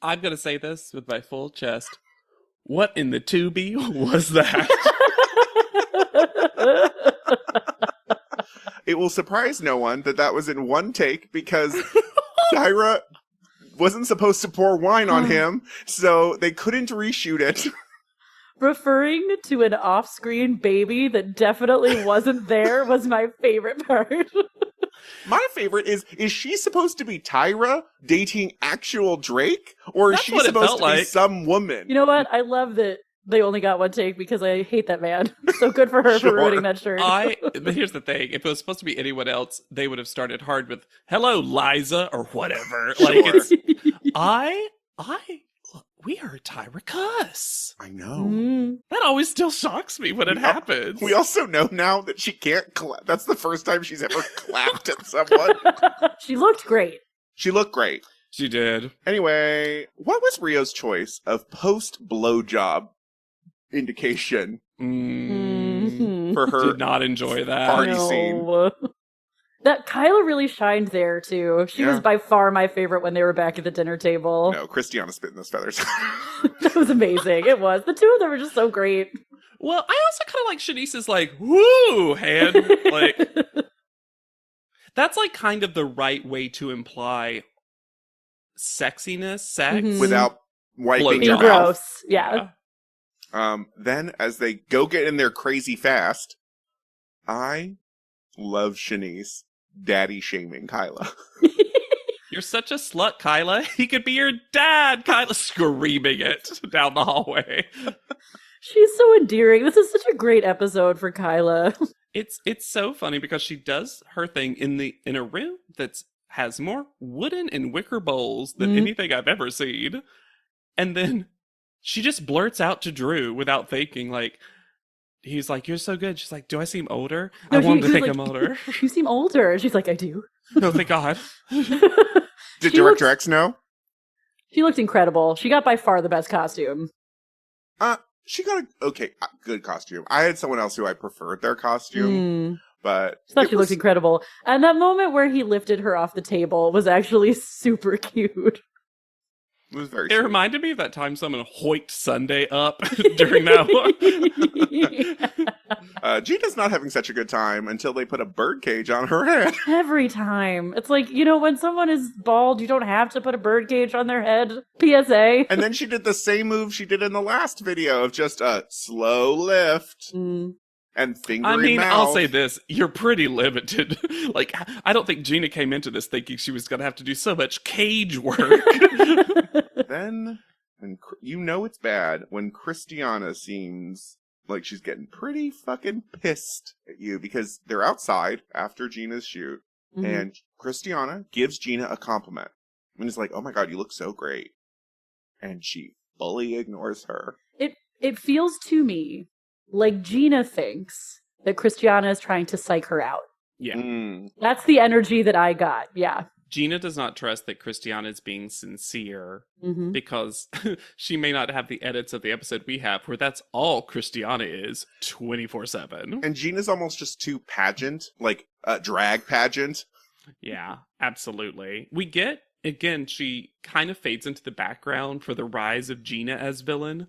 [SPEAKER 2] I'm going to say this with my full chest. What in the tubby was that?
[SPEAKER 4] It will surprise no one that that was in one take because Tyra wasn't supposed to pour wine on him, so they couldn't reshoot it.
[SPEAKER 3] Referring to an off-screen baby that definitely wasn't there was my favorite part.
[SPEAKER 4] My favorite is she supposed to be Tyra dating actual Drake? Or is
[SPEAKER 2] That's
[SPEAKER 4] she
[SPEAKER 2] what it
[SPEAKER 4] supposed
[SPEAKER 2] felt
[SPEAKER 4] to be
[SPEAKER 2] like.
[SPEAKER 4] some woman?
[SPEAKER 3] You know what? I love that they only got one take because I hate that man. So good for her
[SPEAKER 4] Sure.
[SPEAKER 3] for ruining that shirt.
[SPEAKER 2] But here's the thing. If it was supposed to be anyone else, they would have started hard with, hello, Liza, or whatever. Like,
[SPEAKER 4] Sure.
[SPEAKER 2] it's, we heard Tyra cuss.
[SPEAKER 4] I know.
[SPEAKER 3] Mm.
[SPEAKER 2] That always still shocks me when it happens.
[SPEAKER 4] We also know now that she can't clap. That's the first time she's ever clapped at someone.
[SPEAKER 3] She looked great.
[SPEAKER 4] She looked great.
[SPEAKER 2] She did.
[SPEAKER 4] Anyway, what was Rio's choice of post-blowjob indication
[SPEAKER 3] Mhm.
[SPEAKER 4] for her
[SPEAKER 2] Did not enjoy that.
[SPEAKER 4] party scene?
[SPEAKER 3] No. That Kyla really shined there too. She
[SPEAKER 4] Yeah.
[SPEAKER 3] was by far my favorite when they were back at the dinner table.
[SPEAKER 4] No, Christiana spitting those feathers.
[SPEAKER 3] That was amazing. It was. The two of them were just so great.
[SPEAKER 2] Well, I also kind of like Shanice's like, woo, hand. Like, that's like kind of the right way to imply sexiness, sex.
[SPEAKER 3] Mhm.
[SPEAKER 4] Without wiping
[SPEAKER 2] Blowjob.
[SPEAKER 3] Being
[SPEAKER 4] your mouth.
[SPEAKER 3] gross. Yeah.
[SPEAKER 4] Then, as they go get in there crazy fast, I love Shanice daddy shaming Kyla.
[SPEAKER 2] You're such a slut, Kyla. He could be your dad, Kyla, screaming it down the hallway.
[SPEAKER 3] She's so endearing. This is such a great episode for Kyla.
[SPEAKER 2] It's so funny because she does her thing in a room that's has more wooden and wicker bowls than
[SPEAKER 3] Mhm.
[SPEAKER 2] anything I've ever seen. And then she just blurts out to Drew without thinking, like, he's like, you're so good. She's like, do I seem older?
[SPEAKER 3] No,
[SPEAKER 2] I want him
[SPEAKER 3] he
[SPEAKER 2] to think
[SPEAKER 3] was
[SPEAKER 2] I'm
[SPEAKER 3] like,
[SPEAKER 2] older.
[SPEAKER 3] You seem older. And she's like, I do.
[SPEAKER 2] No, thank God.
[SPEAKER 4] Did Director X know?
[SPEAKER 3] She looked incredible. She got by far the best costume.
[SPEAKER 4] She got a good costume. I had someone else who I preferred their costume,
[SPEAKER 3] Mm.
[SPEAKER 4] but
[SPEAKER 3] I thought
[SPEAKER 4] it
[SPEAKER 3] she looked
[SPEAKER 4] was-
[SPEAKER 3] incredible. And that moment where he lifted her off the table was actually super cute.
[SPEAKER 4] It was very
[SPEAKER 2] It
[SPEAKER 4] sweet.
[SPEAKER 2] reminded me of that time someone hoiked Sunday up during that one.
[SPEAKER 4] Gina's not having such a good time until they put a birdcage on her head.
[SPEAKER 3] Every time. It's like, when someone is bald, you don't have to put a birdcage on their head. PSA.
[SPEAKER 4] And then she did the same move she did in the last video of just a slow lift
[SPEAKER 3] Mm.
[SPEAKER 4] and finger
[SPEAKER 2] I
[SPEAKER 4] in
[SPEAKER 2] mean,
[SPEAKER 4] mouth.
[SPEAKER 2] I'll say this. You're pretty limited. Like, I don't think Gina came into this thinking she was going to have to do so much cage work.
[SPEAKER 4] Then, when it's bad when Christiana seems like she's getting pretty fucking pissed at you because they're outside after Gina's shoot, and Christiana gives Gina a compliment. And is like, oh my god, you look so great. And she fully ignores her.
[SPEAKER 3] It feels to me like Gina thinks that Christiana is trying to psych her out.
[SPEAKER 2] Yeah.
[SPEAKER 3] That's the energy that I got. Yeah.
[SPEAKER 2] Gina does not trust that Christiana is being sincere because she may not have the edits of the episode we have where that's all Christiana is 24/7.
[SPEAKER 4] And Gina's almost just too pageant, like a drag pageant.
[SPEAKER 2] Yeah, absolutely. We get, again, she kind of fades into the background for the rise of Gina as villain,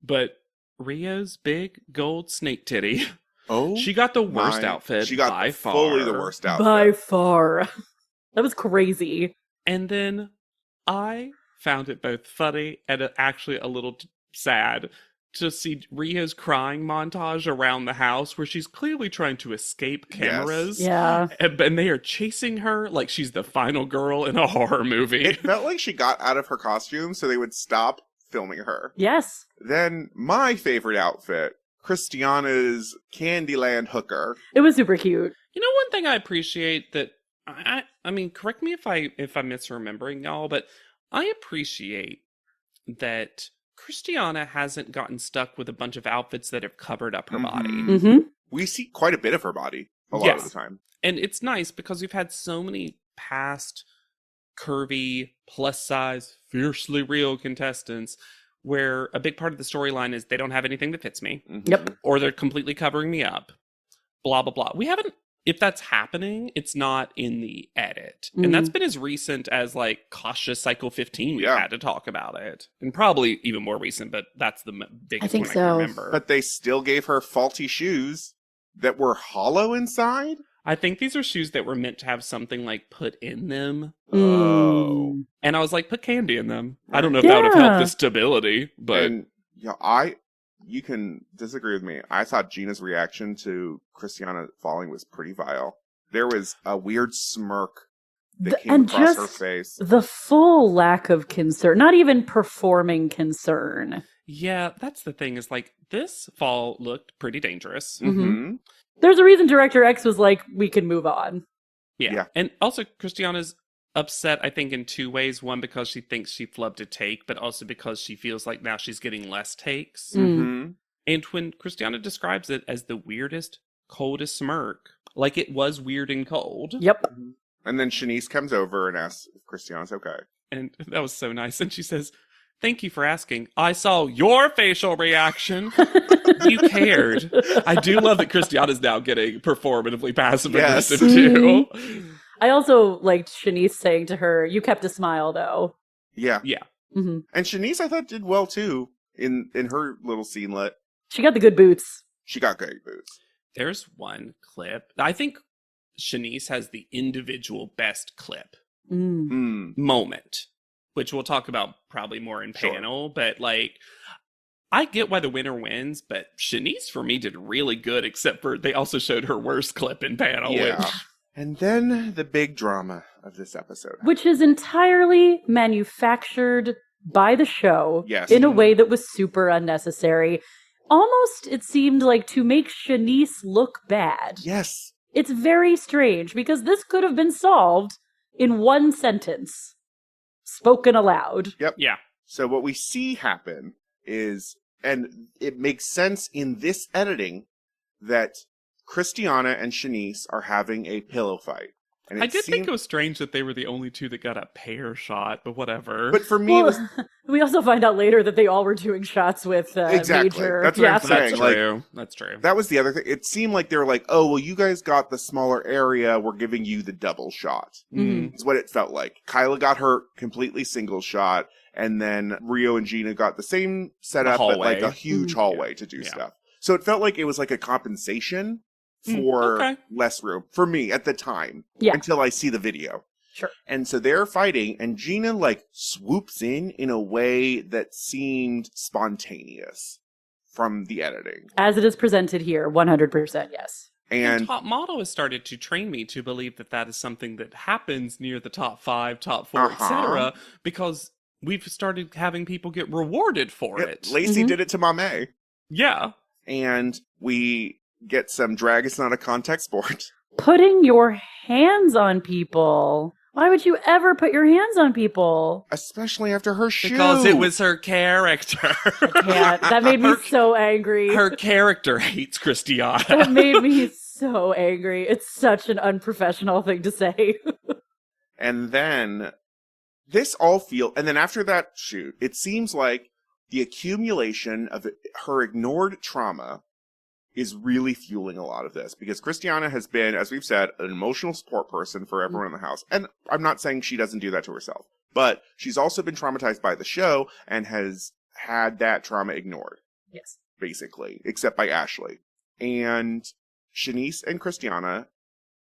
[SPEAKER 2] but Rio's big gold snake titty.
[SPEAKER 4] Oh,
[SPEAKER 2] she got the worst outfit.
[SPEAKER 4] She got
[SPEAKER 2] by far.
[SPEAKER 4] fully the worst outfit.
[SPEAKER 3] By far. That was crazy.
[SPEAKER 2] And then I found it both funny and actually a little sad to see Rio's crying montage around the house where she's clearly trying to escape cameras.
[SPEAKER 3] Yeah.
[SPEAKER 2] And they are chasing her like she's the final girl in a horror movie.
[SPEAKER 4] It felt like she got out of her costume so they would stop filming her.
[SPEAKER 3] Yes.
[SPEAKER 4] Then my favorite outfit, Christiana's Candyland hooker.
[SPEAKER 3] It was super cute.
[SPEAKER 2] You know, one thing I appreciate that I mean, correct me if I'm misremembering y'all, but I appreciate that Christiana hasn't gotten stuck with a bunch of outfits that have covered up her body.
[SPEAKER 4] We see quite a bit of her body a lot of the time.
[SPEAKER 2] And it's nice because we've had so many past curvy, plus size, fiercely real contestants where a big part of the storyline is they don't have anything that fits me.
[SPEAKER 3] Yep.
[SPEAKER 2] Or they're completely covering me up. Blah, blah, blah. We haven't, if that's happening, it's not in the edit. And that's been as recent as like Cautious Cycle 15 we've had to talk about it. And probably even more recent, but that's the biggest one I can remember.
[SPEAKER 4] But they still gave her faulty shoes that were hollow inside?
[SPEAKER 2] I think these are shoes that were meant to have something like put in them.
[SPEAKER 4] Oh.
[SPEAKER 2] And I was like, put candy in them. I don't know if that would have helped the stability, but...
[SPEAKER 4] And, you can disagree with me. I thought Gina's reaction to Christiana falling was pretty vile. There was a weird smirk that came across her face.
[SPEAKER 3] The full lack of concern, not even performing concern.
[SPEAKER 2] Yeah, that's the thing, is like, this fall looked pretty dangerous.
[SPEAKER 3] There's a reason Director X was like, we can move on.
[SPEAKER 2] Yeah. And also, Christiana's upset, I think, in two ways. One, because she thinks she flubbed a take, but also because she feels like now she's getting less takes. And when Christiana describes it as the weirdest, coldest smirk, like it was weird and cold.
[SPEAKER 3] Yep.
[SPEAKER 4] And then Shanice comes over and asks if Christiana's okay.
[SPEAKER 2] And that was so nice. And she says, thank you for asking. I saw your facial reaction. You cared. I do love that Christiana's now getting performatively passive aggressive too.
[SPEAKER 3] I also liked Shanice saying to her, you kept a smile though.
[SPEAKER 4] Yeah.
[SPEAKER 2] Yeah.
[SPEAKER 4] And Shanice, I thought, did well too in her little scenelet.
[SPEAKER 3] She got the good boots.
[SPEAKER 4] She got great boots.
[SPEAKER 2] There's one clip. I think Shanice has the individual best clip moment, which we'll talk about probably more in panel. But like, I get why the winner wins, but Shanice for me did really good, except for they also showed her worst clip in panel.
[SPEAKER 4] Yeah.
[SPEAKER 2] Which...
[SPEAKER 4] And then the big drama of this episode.
[SPEAKER 3] Which is entirely manufactured by the show in a way that was super unnecessary. Almost, it seemed like, to make Shanice look bad.
[SPEAKER 4] Yes.
[SPEAKER 3] It's very strange, because this could have been solved in one sentence. Spoken aloud.
[SPEAKER 4] Yep.
[SPEAKER 2] Yeah.
[SPEAKER 4] So what we see happen is, and it makes sense in this editing, that Christiana and Shanice are having a pillow fight. And
[SPEAKER 2] I did think it was strange that they were the only two that got a pair shot, but whatever.
[SPEAKER 4] But for me, it was...
[SPEAKER 3] we also find out later that they all were doing shots with
[SPEAKER 4] exactly.
[SPEAKER 3] Major.
[SPEAKER 4] That's what I'm saying.
[SPEAKER 2] That's true. That's true.
[SPEAKER 4] That was the other thing. It seemed like they were like, oh, well, you guys got the smaller area. We're giving you the double shot. It's what it felt like. Kyla got her completely single shot, and then Rio and Gina got the same setup, but like a huge hallway to do stuff. So it felt like it was like a compensation for less room for me at the time until I see the video.
[SPEAKER 3] Sure.
[SPEAKER 4] And so they're fighting, and Gina like swoops in a way that seemed spontaneous from the editing.
[SPEAKER 3] As it is presented here, 100% yes.
[SPEAKER 2] And Top Model has started to train me to believe that that is something that happens near the top 5, top 4, etc. Because we've started having people get rewarded for it.
[SPEAKER 4] Lacey did it to Mame.
[SPEAKER 2] Yeah.
[SPEAKER 4] And we get some drag is not a contact sport.
[SPEAKER 3] Putting your hands on people. Why would you ever put your hands on people?
[SPEAKER 4] Especially after her shoe.
[SPEAKER 2] Because it was her character.
[SPEAKER 3] Yeah, that made me so angry.
[SPEAKER 2] Her character hates Christiana.
[SPEAKER 3] That made me so angry. It's such an unprofessional thing to say.
[SPEAKER 4] And then and then after that shoot, it seems like the accumulation of her ignored trauma is really fueling a lot of this, because Christiana has been, as we've said, an emotional support person for everyone in the house. And I'm not saying she doesn't do that to herself, but she's also been traumatized by the show and has had that trauma ignored.
[SPEAKER 3] Yes.
[SPEAKER 4] Basically, except by Ashley. And Shanice and Christiana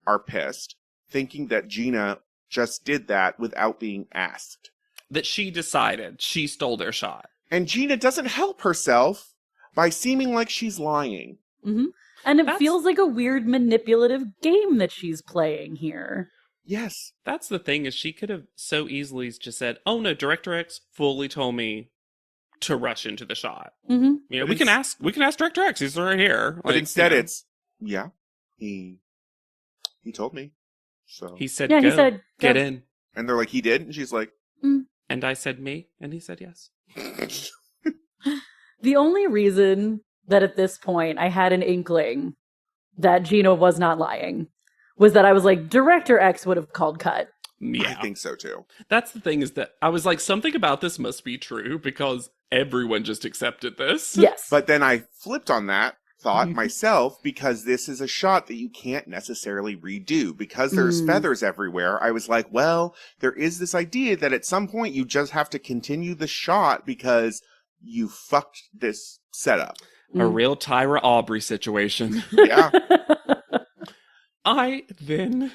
[SPEAKER 4] are pissed, thinking that Gina just did that without being asked.
[SPEAKER 2] That she decided she stole their shot.
[SPEAKER 4] And Gina doesn't help herself by seeming like she's lying.
[SPEAKER 3] Mm-hmm. And it feels like a weird manipulative game that she's playing here.
[SPEAKER 4] Yes.
[SPEAKER 2] That's the thing, is she could have so easily just said, oh no, Director X fully told me to rush into the shot.
[SPEAKER 3] Mm-hmm.
[SPEAKER 2] You know, we can ask Director X, he's right here.
[SPEAKER 4] But instead it's, he told me. So
[SPEAKER 2] he said,
[SPEAKER 3] he
[SPEAKER 2] go,
[SPEAKER 3] said,
[SPEAKER 2] get in.
[SPEAKER 4] And they're like, he did? And she's like,
[SPEAKER 2] And I said me, and he said yes.
[SPEAKER 3] The only reason that at this point I had an inkling that Gina was not lying was that I was like, Director X would have called cut.
[SPEAKER 2] Yeah.
[SPEAKER 4] I think so too.
[SPEAKER 2] That's the thing, is that I was like, something about this must be true, because everyone just accepted this.
[SPEAKER 3] Yes.
[SPEAKER 4] But then I flipped on that thought myself, because this is a shot that you can't necessarily redo, because there's feathers everywhere. I was like, well, there is this idea that at some point you just have to continue the shot because you fucked this setup.
[SPEAKER 2] A real Tyra Aubrey situation.
[SPEAKER 4] Yeah.
[SPEAKER 2] I then,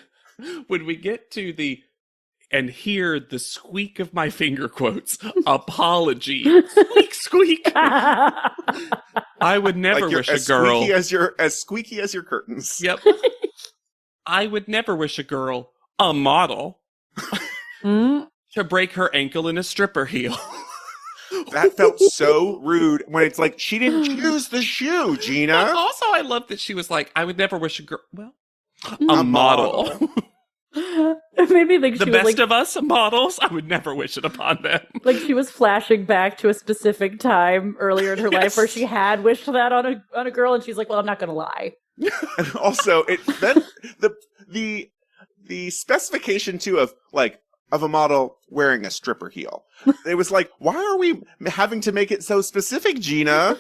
[SPEAKER 2] when we get to and hear the squeak of my finger quotes, apology, squeak, squeak. I would never wish a girl
[SPEAKER 4] as squeaky as your curtains.
[SPEAKER 2] Yep. I would never wish a girl, a model, to break her ankle in a stripper heel.
[SPEAKER 4] That felt so rude when it's like, she didn't choose the shoe, Gina.
[SPEAKER 2] But also, I love that she was like, I would never wish a girl, a model.
[SPEAKER 3] It made me think
[SPEAKER 2] the
[SPEAKER 3] she was
[SPEAKER 2] best
[SPEAKER 3] like,
[SPEAKER 2] of us models, I would never wish it upon them.
[SPEAKER 3] like she was flashing back to a specific time earlier in her life where she had wished that on a girl, and she's like, well, I'm not gonna lie.
[SPEAKER 4] And also, then the specification too of a model wearing a stripper heel. It was like, why are we having to make it so specific, Gina?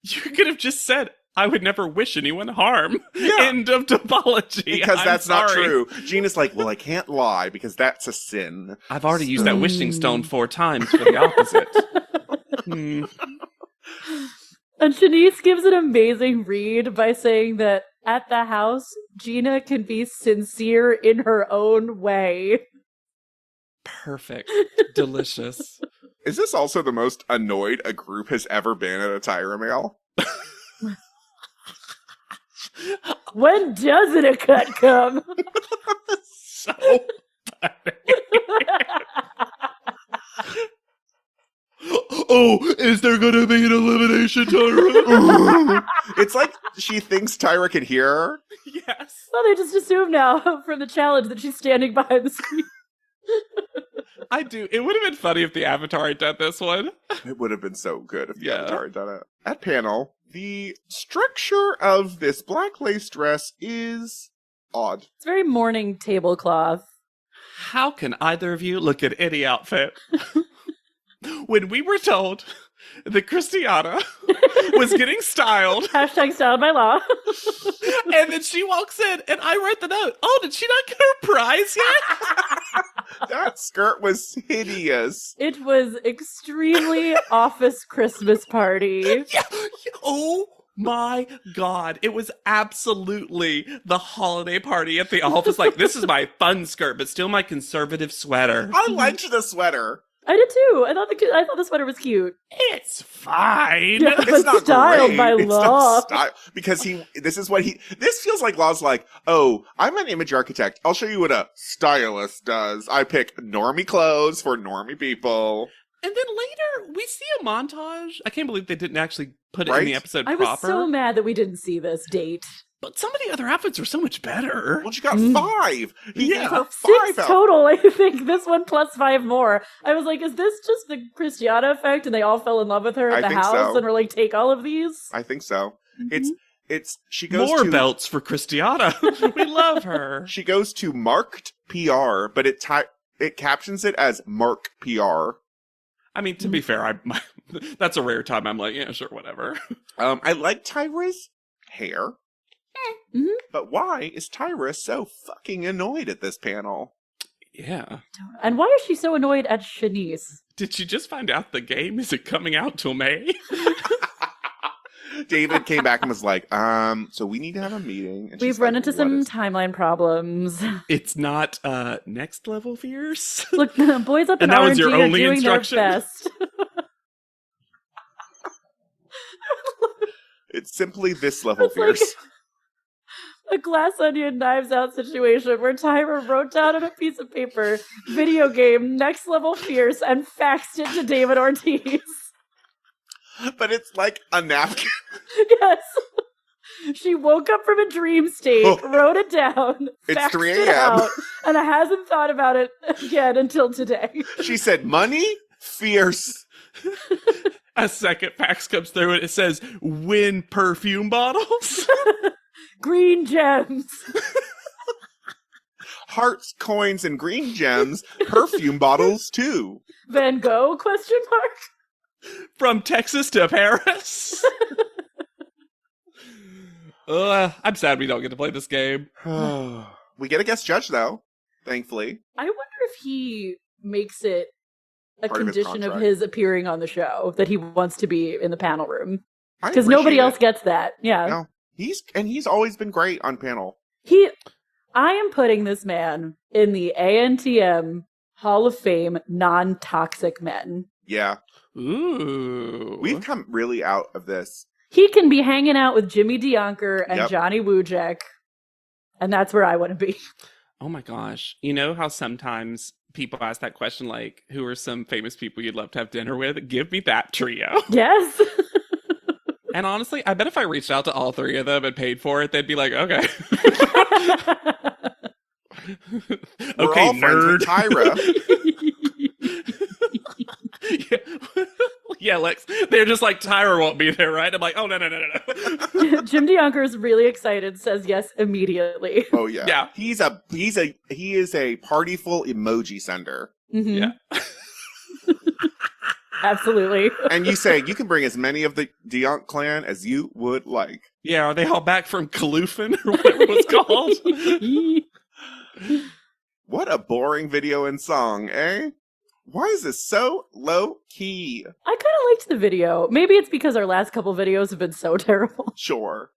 [SPEAKER 2] You could have just said, I would never wish anyone harm.
[SPEAKER 4] Yeah.
[SPEAKER 2] End of topology.
[SPEAKER 4] Because that's not
[SPEAKER 2] sorry.
[SPEAKER 4] true. Gina's like, well, I can't lie because that's a sin.
[SPEAKER 2] I've already used that wishing stone 4 times for the opposite.
[SPEAKER 3] And Shanice gives an amazing read by saying that at the house, Gina can be sincere in her own way.
[SPEAKER 2] Perfect. Delicious.
[SPEAKER 4] Is this also the most annoyed a group has ever been at a Tyra mail?
[SPEAKER 3] When doesn't a cut come?
[SPEAKER 2] So funny. Oh, is there gonna be an elimination, Tyra?
[SPEAKER 4] It's like she thinks Tyra can hear her.
[SPEAKER 2] Yes.
[SPEAKER 3] Well, they just assume now from the challenge that she's standing behind the screen.
[SPEAKER 2] I do. It would have been funny if the Avatar had done this one.
[SPEAKER 4] It would have been so good if the Avatar had done it. At panel, the structure of this black lace dress is odd.
[SPEAKER 3] It's very morning tablecloth.
[SPEAKER 2] How can either of you look at any outfit? When we were told that Christiana was getting styled.
[SPEAKER 3] Hashtag styled by law.
[SPEAKER 2] And then she walks in and I write the note. Oh, did she not get her prize yet?
[SPEAKER 4] That skirt was hideous.
[SPEAKER 3] It was extremely office Christmas party.
[SPEAKER 2] Yeah. Oh my God. It was absolutely the holiday party at the office. Like, this is my fun skirt, but still my conservative sweater.
[SPEAKER 4] I liked the sweater.
[SPEAKER 3] I did too. I thought the sweater was cute.
[SPEAKER 2] It's fine.
[SPEAKER 3] Yeah,
[SPEAKER 4] It's
[SPEAKER 3] but
[SPEAKER 4] not
[SPEAKER 3] styled
[SPEAKER 4] great.
[SPEAKER 3] by
[SPEAKER 4] It's
[SPEAKER 3] law.
[SPEAKER 4] not because this feels like Law's like, oh, I'm an image architect. I'll show you what a stylist does. I pick normie clothes for normie people.
[SPEAKER 2] And then later, we see a montage. I can't believe they didn't actually put it in
[SPEAKER 4] Right?
[SPEAKER 2] the episode
[SPEAKER 3] I
[SPEAKER 2] proper.
[SPEAKER 3] was so mad that we didn't see this date.
[SPEAKER 2] But some of the other outfits are so much better.
[SPEAKER 4] Well, she got 5. He gave her 5
[SPEAKER 3] 6
[SPEAKER 4] out.
[SPEAKER 3] total, I think. This one plus 5 more. I was like, is this just the Christiana effect and they all fell in love with her at
[SPEAKER 4] I
[SPEAKER 3] the
[SPEAKER 4] think
[SPEAKER 3] house
[SPEAKER 4] so.
[SPEAKER 3] and were like, take all of these?
[SPEAKER 4] I think so. It's she goes
[SPEAKER 2] More
[SPEAKER 4] to
[SPEAKER 2] belts for Christiana. We love her.
[SPEAKER 4] she goes to marked PR, but it captions it as Mark PR.
[SPEAKER 2] I mean, to be fair, that's a rare time. I'm like, yeah, sure, whatever.
[SPEAKER 4] I like Tyra's hair. But why is Tyra so fucking annoyed at this panel?
[SPEAKER 2] Yeah.
[SPEAKER 3] And why is she so annoyed at Shanice?
[SPEAKER 2] Did you just find out the game isn't coming out till May?
[SPEAKER 4] David came back and was like, so we need to have a meeting. And
[SPEAKER 3] We've
[SPEAKER 4] she's
[SPEAKER 3] run
[SPEAKER 4] like,
[SPEAKER 3] into
[SPEAKER 4] "What
[SPEAKER 3] some
[SPEAKER 4] is-"
[SPEAKER 3] timeline problems.
[SPEAKER 2] It's not next level fierce.
[SPEAKER 3] Look, the boys up in
[SPEAKER 2] And that was
[SPEAKER 3] R&D
[SPEAKER 2] your
[SPEAKER 3] are
[SPEAKER 2] only
[SPEAKER 3] doing
[SPEAKER 2] instruction?
[SPEAKER 3] their best.
[SPEAKER 4] It's simply this level
[SPEAKER 3] It's like-
[SPEAKER 4] fierce.
[SPEAKER 3] A glass onion knives out situation where Tyra wrote down on a piece of paper, video game, next level fierce, and faxed it to David Ortiz.
[SPEAKER 4] But it's like a napkin.
[SPEAKER 3] Yes. She woke up from a dream state, wrote it down,
[SPEAKER 4] It's
[SPEAKER 3] faxed
[SPEAKER 4] 3
[SPEAKER 3] it
[SPEAKER 4] a.m..
[SPEAKER 3] out, and hasn't thought about it again until today.
[SPEAKER 4] She said, money? Fierce.
[SPEAKER 2] A second fax comes through and it says, win perfume bottles.
[SPEAKER 3] Green gems.
[SPEAKER 4] Hearts, coins, and green gems. Perfume bottles, too.
[SPEAKER 3] Van Gogh, question mark?
[SPEAKER 2] From Texas to Paris. I'm sad we don't get to play this game.
[SPEAKER 4] We get a guest judge, though, thankfully.
[SPEAKER 3] I wonder if he makes it a
[SPEAKER 4] Part of his
[SPEAKER 3] condition of
[SPEAKER 4] contract.
[SPEAKER 3] his appearing on the show that he wants to be in the panel room.
[SPEAKER 4] I
[SPEAKER 3] Because nobody
[SPEAKER 4] appreciate
[SPEAKER 3] else
[SPEAKER 4] it.
[SPEAKER 3] gets that. Yeah.
[SPEAKER 4] No. He's always been great on panel.
[SPEAKER 3] I am putting this man in the ANTM Hall of Fame non-toxic men.
[SPEAKER 4] Yeah.
[SPEAKER 2] Ooh.
[SPEAKER 4] We've come really out of this.
[SPEAKER 3] He can be hanging out with Jimmy DeYonker and
[SPEAKER 4] Yep.
[SPEAKER 3] Johnny Wujek, and that's where I want to be.
[SPEAKER 2] Oh my gosh. You know how sometimes people ask that question, like, who are some famous people you'd love to have dinner with? Give me that trio.
[SPEAKER 3] Yes.
[SPEAKER 2] And honestly, I bet if I reached out to all 3 of them and paid for it, they'd be like, okay.
[SPEAKER 4] We're
[SPEAKER 2] Okay,
[SPEAKER 4] all friends with
[SPEAKER 2] nerd.
[SPEAKER 4] Tyra.
[SPEAKER 2] Yeah, Lex. They're just like, Tyra won't be there, right? I'm like, oh, no.
[SPEAKER 3] Jim DeYonker is really excited, says yes immediately.
[SPEAKER 4] Oh yeah.
[SPEAKER 2] Yeah.
[SPEAKER 4] He is a partyful emoji sender.
[SPEAKER 3] Mhm.
[SPEAKER 2] Yeah.
[SPEAKER 3] Absolutely.
[SPEAKER 4] And you say you can bring as many of the Deonk clan as you would like.
[SPEAKER 2] Yeah, are they all back from Kalufin or whatever it was called?
[SPEAKER 4] What a boring video and song, eh? Why is this so low key?
[SPEAKER 3] I kind of liked the video. Maybe it's because our last couple videos have been so terrible.
[SPEAKER 4] Sure.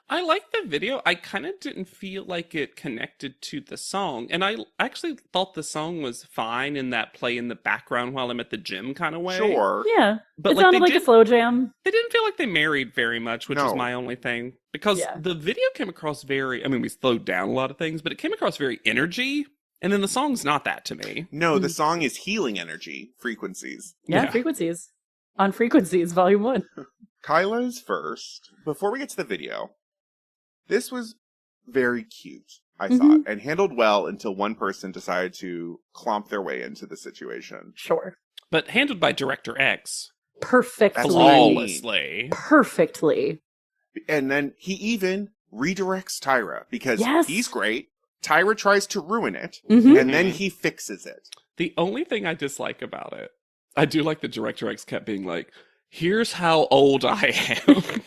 [SPEAKER 2] I like the video. I kind of didn't feel like it connected to the song. And I actually thought the song was fine in that play in the background while I'm at the gym kind of way.
[SPEAKER 4] Sure.
[SPEAKER 3] Yeah.
[SPEAKER 2] But
[SPEAKER 3] It
[SPEAKER 2] like,
[SPEAKER 3] sounded
[SPEAKER 2] they
[SPEAKER 3] like a
[SPEAKER 2] did-
[SPEAKER 3] slow jam.
[SPEAKER 2] They didn't feel like they married very much, which was
[SPEAKER 4] No.
[SPEAKER 2] my only thing. Because
[SPEAKER 3] Yeah.
[SPEAKER 2] the video came across very, I mean, we slowed down a lot of things, but it came across very energy. And then the song's not that to me.
[SPEAKER 4] No, the song is healing energy, frequencies.
[SPEAKER 3] Yeah,
[SPEAKER 2] Yeah.
[SPEAKER 3] frequencies. On Frequencies, Volume 1.
[SPEAKER 4] Kyla's first. Before we get to the video, this was very cute, I thought, and handled well until one person decided to clomp their way into the situation.
[SPEAKER 3] Sure.
[SPEAKER 2] But handled by Director X
[SPEAKER 3] Perfectly.
[SPEAKER 4] That's what I mean.
[SPEAKER 2] flawlessly.
[SPEAKER 3] Perfectly.
[SPEAKER 4] And then he even redirects Tyra because
[SPEAKER 3] Yes.
[SPEAKER 4] he's great. Tyra tries to ruin it,
[SPEAKER 3] Mhm.
[SPEAKER 4] and then he fixes it.
[SPEAKER 2] The only thing I dislike about it, I do like that Director X kept being like, here's how old I am.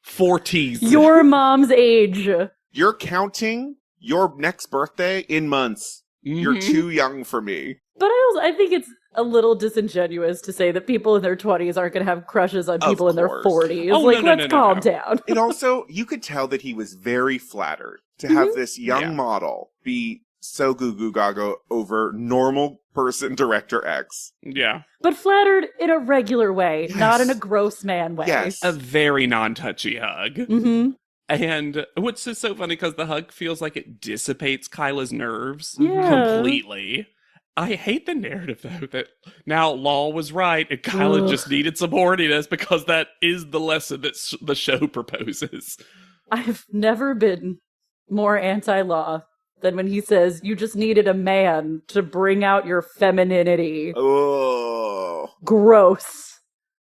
[SPEAKER 2] 40s.
[SPEAKER 3] Your mom's age.
[SPEAKER 4] You're counting your next birthday in months. You're
[SPEAKER 2] Mhm.
[SPEAKER 4] too young for me.
[SPEAKER 3] But I think it's a little disingenuous to say that people in their 20s aren't going to have crushes on
[SPEAKER 4] Of
[SPEAKER 3] people in their
[SPEAKER 4] course.
[SPEAKER 3] 40s.
[SPEAKER 2] Oh,
[SPEAKER 3] like,
[SPEAKER 2] no,
[SPEAKER 3] let's calm down.
[SPEAKER 4] It also, you could tell that he was very flattered to have this young
[SPEAKER 2] Yeah.
[SPEAKER 4] model be so goo goo gaga over normal person Director X.
[SPEAKER 2] Yeah.
[SPEAKER 3] But flattered in a regular way,
[SPEAKER 4] Yes.
[SPEAKER 3] not in a gross man way.
[SPEAKER 4] Yes.
[SPEAKER 2] A very non-touchy hug.
[SPEAKER 3] Mm-hmm.
[SPEAKER 2] And which is so funny because the hug feels like it dissipates Kyla's nerves
[SPEAKER 3] Yeah.
[SPEAKER 2] completely. I hate the narrative, though, that now Law was right and Kyla just needed some horniness because that is the lesson that the show proposes.
[SPEAKER 3] I've never been more anti-Law than when he says you just needed a man to bring out your femininity.
[SPEAKER 4] Oh.
[SPEAKER 3] Gross.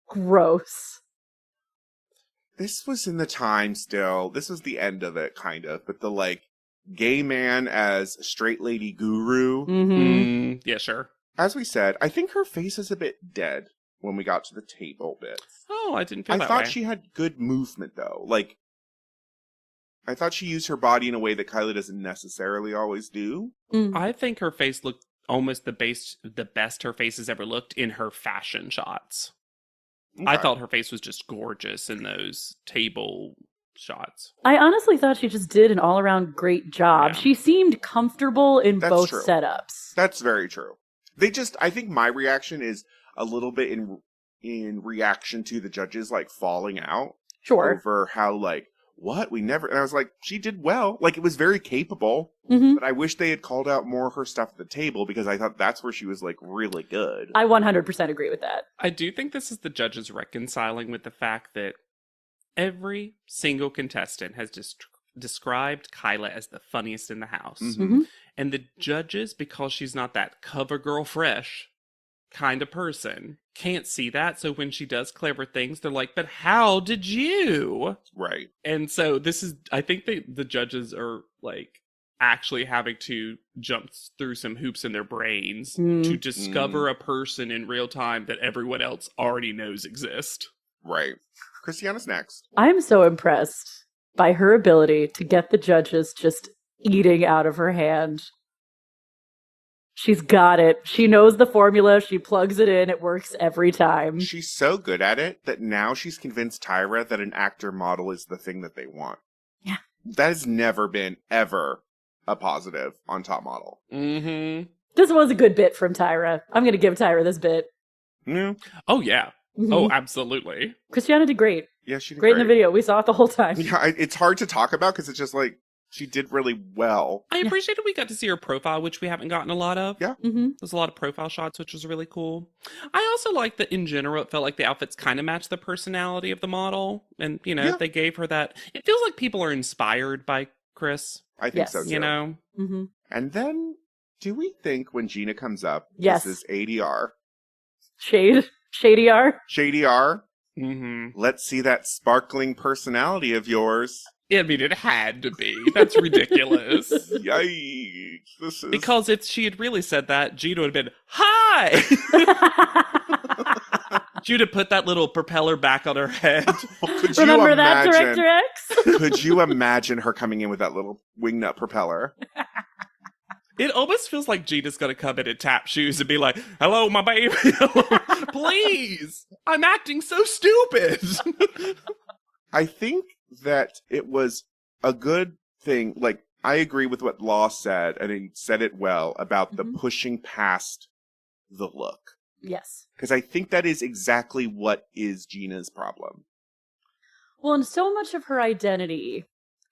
[SPEAKER 3] Gross.
[SPEAKER 4] This was in the time still. This was the end of it, kind of. But the, like, gay man as straight lady guru.
[SPEAKER 3] Mm-hmm.
[SPEAKER 2] Yeah, sure.
[SPEAKER 4] As we said, I think her face is a bit dead when we got to the table bit.
[SPEAKER 2] Oh, I didn't feel that
[SPEAKER 4] I thought
[SPEAKER 2] way.
[SPEAKER 4] she had good movement, though. Like, I thought she used her body in a way that Kyla doesn't necessarily always do.
[SPEAKER 2] I think her face looked almost the best her face has ever looked in her fashion shots.
[SPEAKER 4] Okay.
[SPEAKER 2] I thought her face was just gorgeous in those table shots.
[SPEAKER 3] I honestly thought she just did an all-around great job.
[SPEAKER 2] Yeah.
[SPEAKER 3] She seemed comfortable in
[SPEAKER 4] That's
[SPEAKER 3] both
[SPEAKER 4] true.
[SPEAKER 3] setups.
[SPEAKER 4] That's very true. I think my reaction is a little bit in reaction to the judges, like, falling out.
[SPEAKER 3] Sure.
[SPEAKER 4] Over how, like, what? And I was like, she did well. Like, it was very capable.
[SPEAKER 3] Mm-hmm.
[SPEAKER 4] But I wish they had called out more of her stuff at the table because I thought that's where she was, like, really good.
[SPEAKER 3] I 100% agree with that.
[SPEAKER 2] I do think this is the judges reconciling with the fact that every single contestant has just described Kyla as the funniest in the house.
[SPEAKER 3] Mm-hmm.
[SPEAKER 2] And the judges, because she's not that cover girl fresh kind of person, can't see that. So when she does clever things, they're like, but how did you?
[SPEAKER 4] Right.
[SPEAKER 2] And so I think the judges are like actually having to jump through some hoops in their brains to discover a person in real time that everyone else already knows exist.
[SPEAKER 4] Right. Christiana's next.
[SPEAKER 3] I'm so impressed by her ability to get the judges just eating out of her hand. She's got it. She knows the formula. She plugs it in. It works every time.
[SPEAKER 4] She's so good at it that now she's convinced Tyra that an actor model is the thing that they want.
[SPEAKER 3] Yeah.
[SPEAKER 4] That has never been, ever, a positive on Top Model.
[SPEAKER 2] Mm-hmm.
[SPEAKER 3] This was a good bit from Tyra. I'm going to give Tyra this bit.
[SPEAKER 4] Yeah.
[SPEAKER 2] Oh, yeah.
[SPEAKER 3] Mm-hmm.
[SPEAKER 2] Oh, absolutely.
[SPEAKER 3] Christiana did great.
[SPEAKER 4] Yeah, she did
[SPEAKER 3] Great in the video. We saw it the whole time.
[SPEAKER 4] Yeah, it's hard to talk about because it's just like, she did really well.
[SPEAKER 2] I appreciated we got to see her profile, which we haven't gotten a lot of.
[SPEAKER 4] Yeah.
[SPEAKER 3] Mm-hmm.
[SPEAKER 2] There's a lot of profile shots, which was really cool. I also like that in general, it felt like the outfits kind of matched the personality of the model. And, they gave her that. It feels like people are inspired by Chris.
[SPEAKER 4] I think so, too.
[SPEAKER 3] Mm-hmm.
[SPEAKER 4] And then, do we think when Gina comes up,
[SPEAKER 3] Yes.
[SPEAKER 4] this is ADR?
[SPEAKER 3] Shady R?
[SPEAKER 4] Shady R?
[SPEAKER 2] Mm-hmm.
[SPEAKER 4] Let's see that sparkling personality of yours.
[SPEAKER 2] I mean, it had to be. That's ridiculous.
[SPEAKER 4] Yikes. This is...
[SPEAKER 2] Because if she had really said that, Gina would have been, hi! She would have put that little propeller back on her head.
[SPEAKER 4] Could you
[SPEAKER 3] Remember that,
[SPEAKER 4] imagine-
[SPEAKER 3] Director X?
[SPEAKER 4] Could you imagine her coming in with that little wingnut propeller?
[SPEAKER 2] It almost feels like Gina's gonna come in and tap shoes and be like, hello, my baby. Please! I'm acting so stupid!
[SPEAKER 4] I think that it was a good thing. Like, I agree with what Law said, and he said it well, about the pushing past the look.
[SPEAKER 3] Yes.
[SPEAKER 4] Because I think that is exactly what is Gina's problem.
[SPEAKER 3] Well, and so much of her identity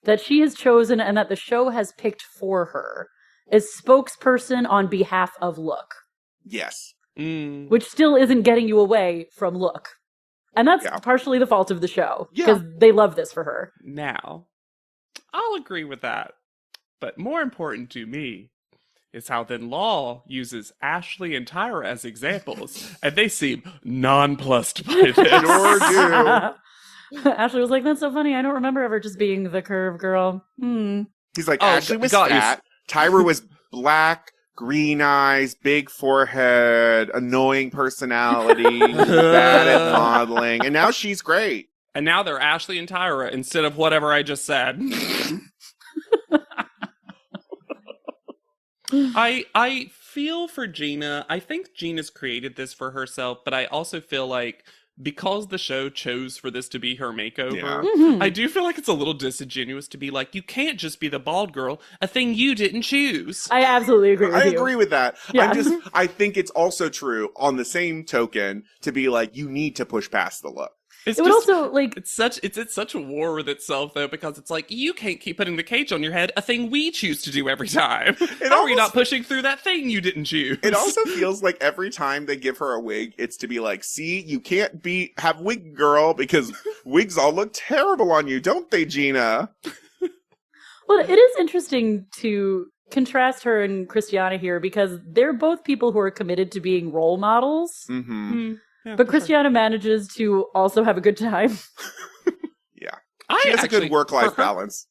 [SPEAKER 3] that she has chosen and that the show has picked for her is spokesperson on behalf of look.
[SPEAKER 4] Yes.
[SPEAKER 3] Which still isn't getting you away from look. And that's partially the fault of the show. Because they love this for her.
[SPEAKER 2] Now, I'll agree with that. But more important to me is how then Law uses Ashley and Tyra as examples. And they seem nonplussed by this.
[SPEAKER 4] Sure do.
[SPEAKER 3] Ashley was like, that's so funny. I don't remember ever just being the curve girl.
[SPEAKER 4] He's like, Ashley was fat. Tyra was black, green eyes, big forehead, annoying personality, bad at modeling. And now she's great.
[SPEAKER 2] And now they're Ashley and Tyra instead of whatever I just said. I feel for Gina. I think Gina's created this for herself, but I also feel like because the show chose for this to be her makeover, I do feel like it's a little disingenuous to be like, you can't just be the bald girl, a thing you didn't choose.
[SPEAKER 3] I absolutely agree with you.
[SPEAKER 4] I agree with that.
[SPEAKER 3] Yeah.
[SPEAKER 4] I think it's also true on the same token to be like, you need to push past the look.
[SPEAKER 2] It's
[SPEAKER 3] It would
[SPEAKER 2] just,
[SPEAKER 3] also, like,
[SPEAKER 2] it's at such a war with itself though, because it's like you can't keep putting the cage on your head, a thing we choose to do every time. How are you not pushing through that thing you didn't choose?
[SPEAKER 4] It also feels like every time they give her a wig, it's to be like, see, you can't have wig girl because wigs all look terrible on you, don't they, Gina?
[SPEAKER 3] well, it is interesting to contrast her and Christiana here because they're both people who are committed to being role models.
[SPEAKER 4] Mm-hmm.
[SPEAKER 2] Yeah,
[SPEAKER 3] But Christiana manages to also have a good time.
[SPEAKER 4] Yeah. She has a good work-life balance.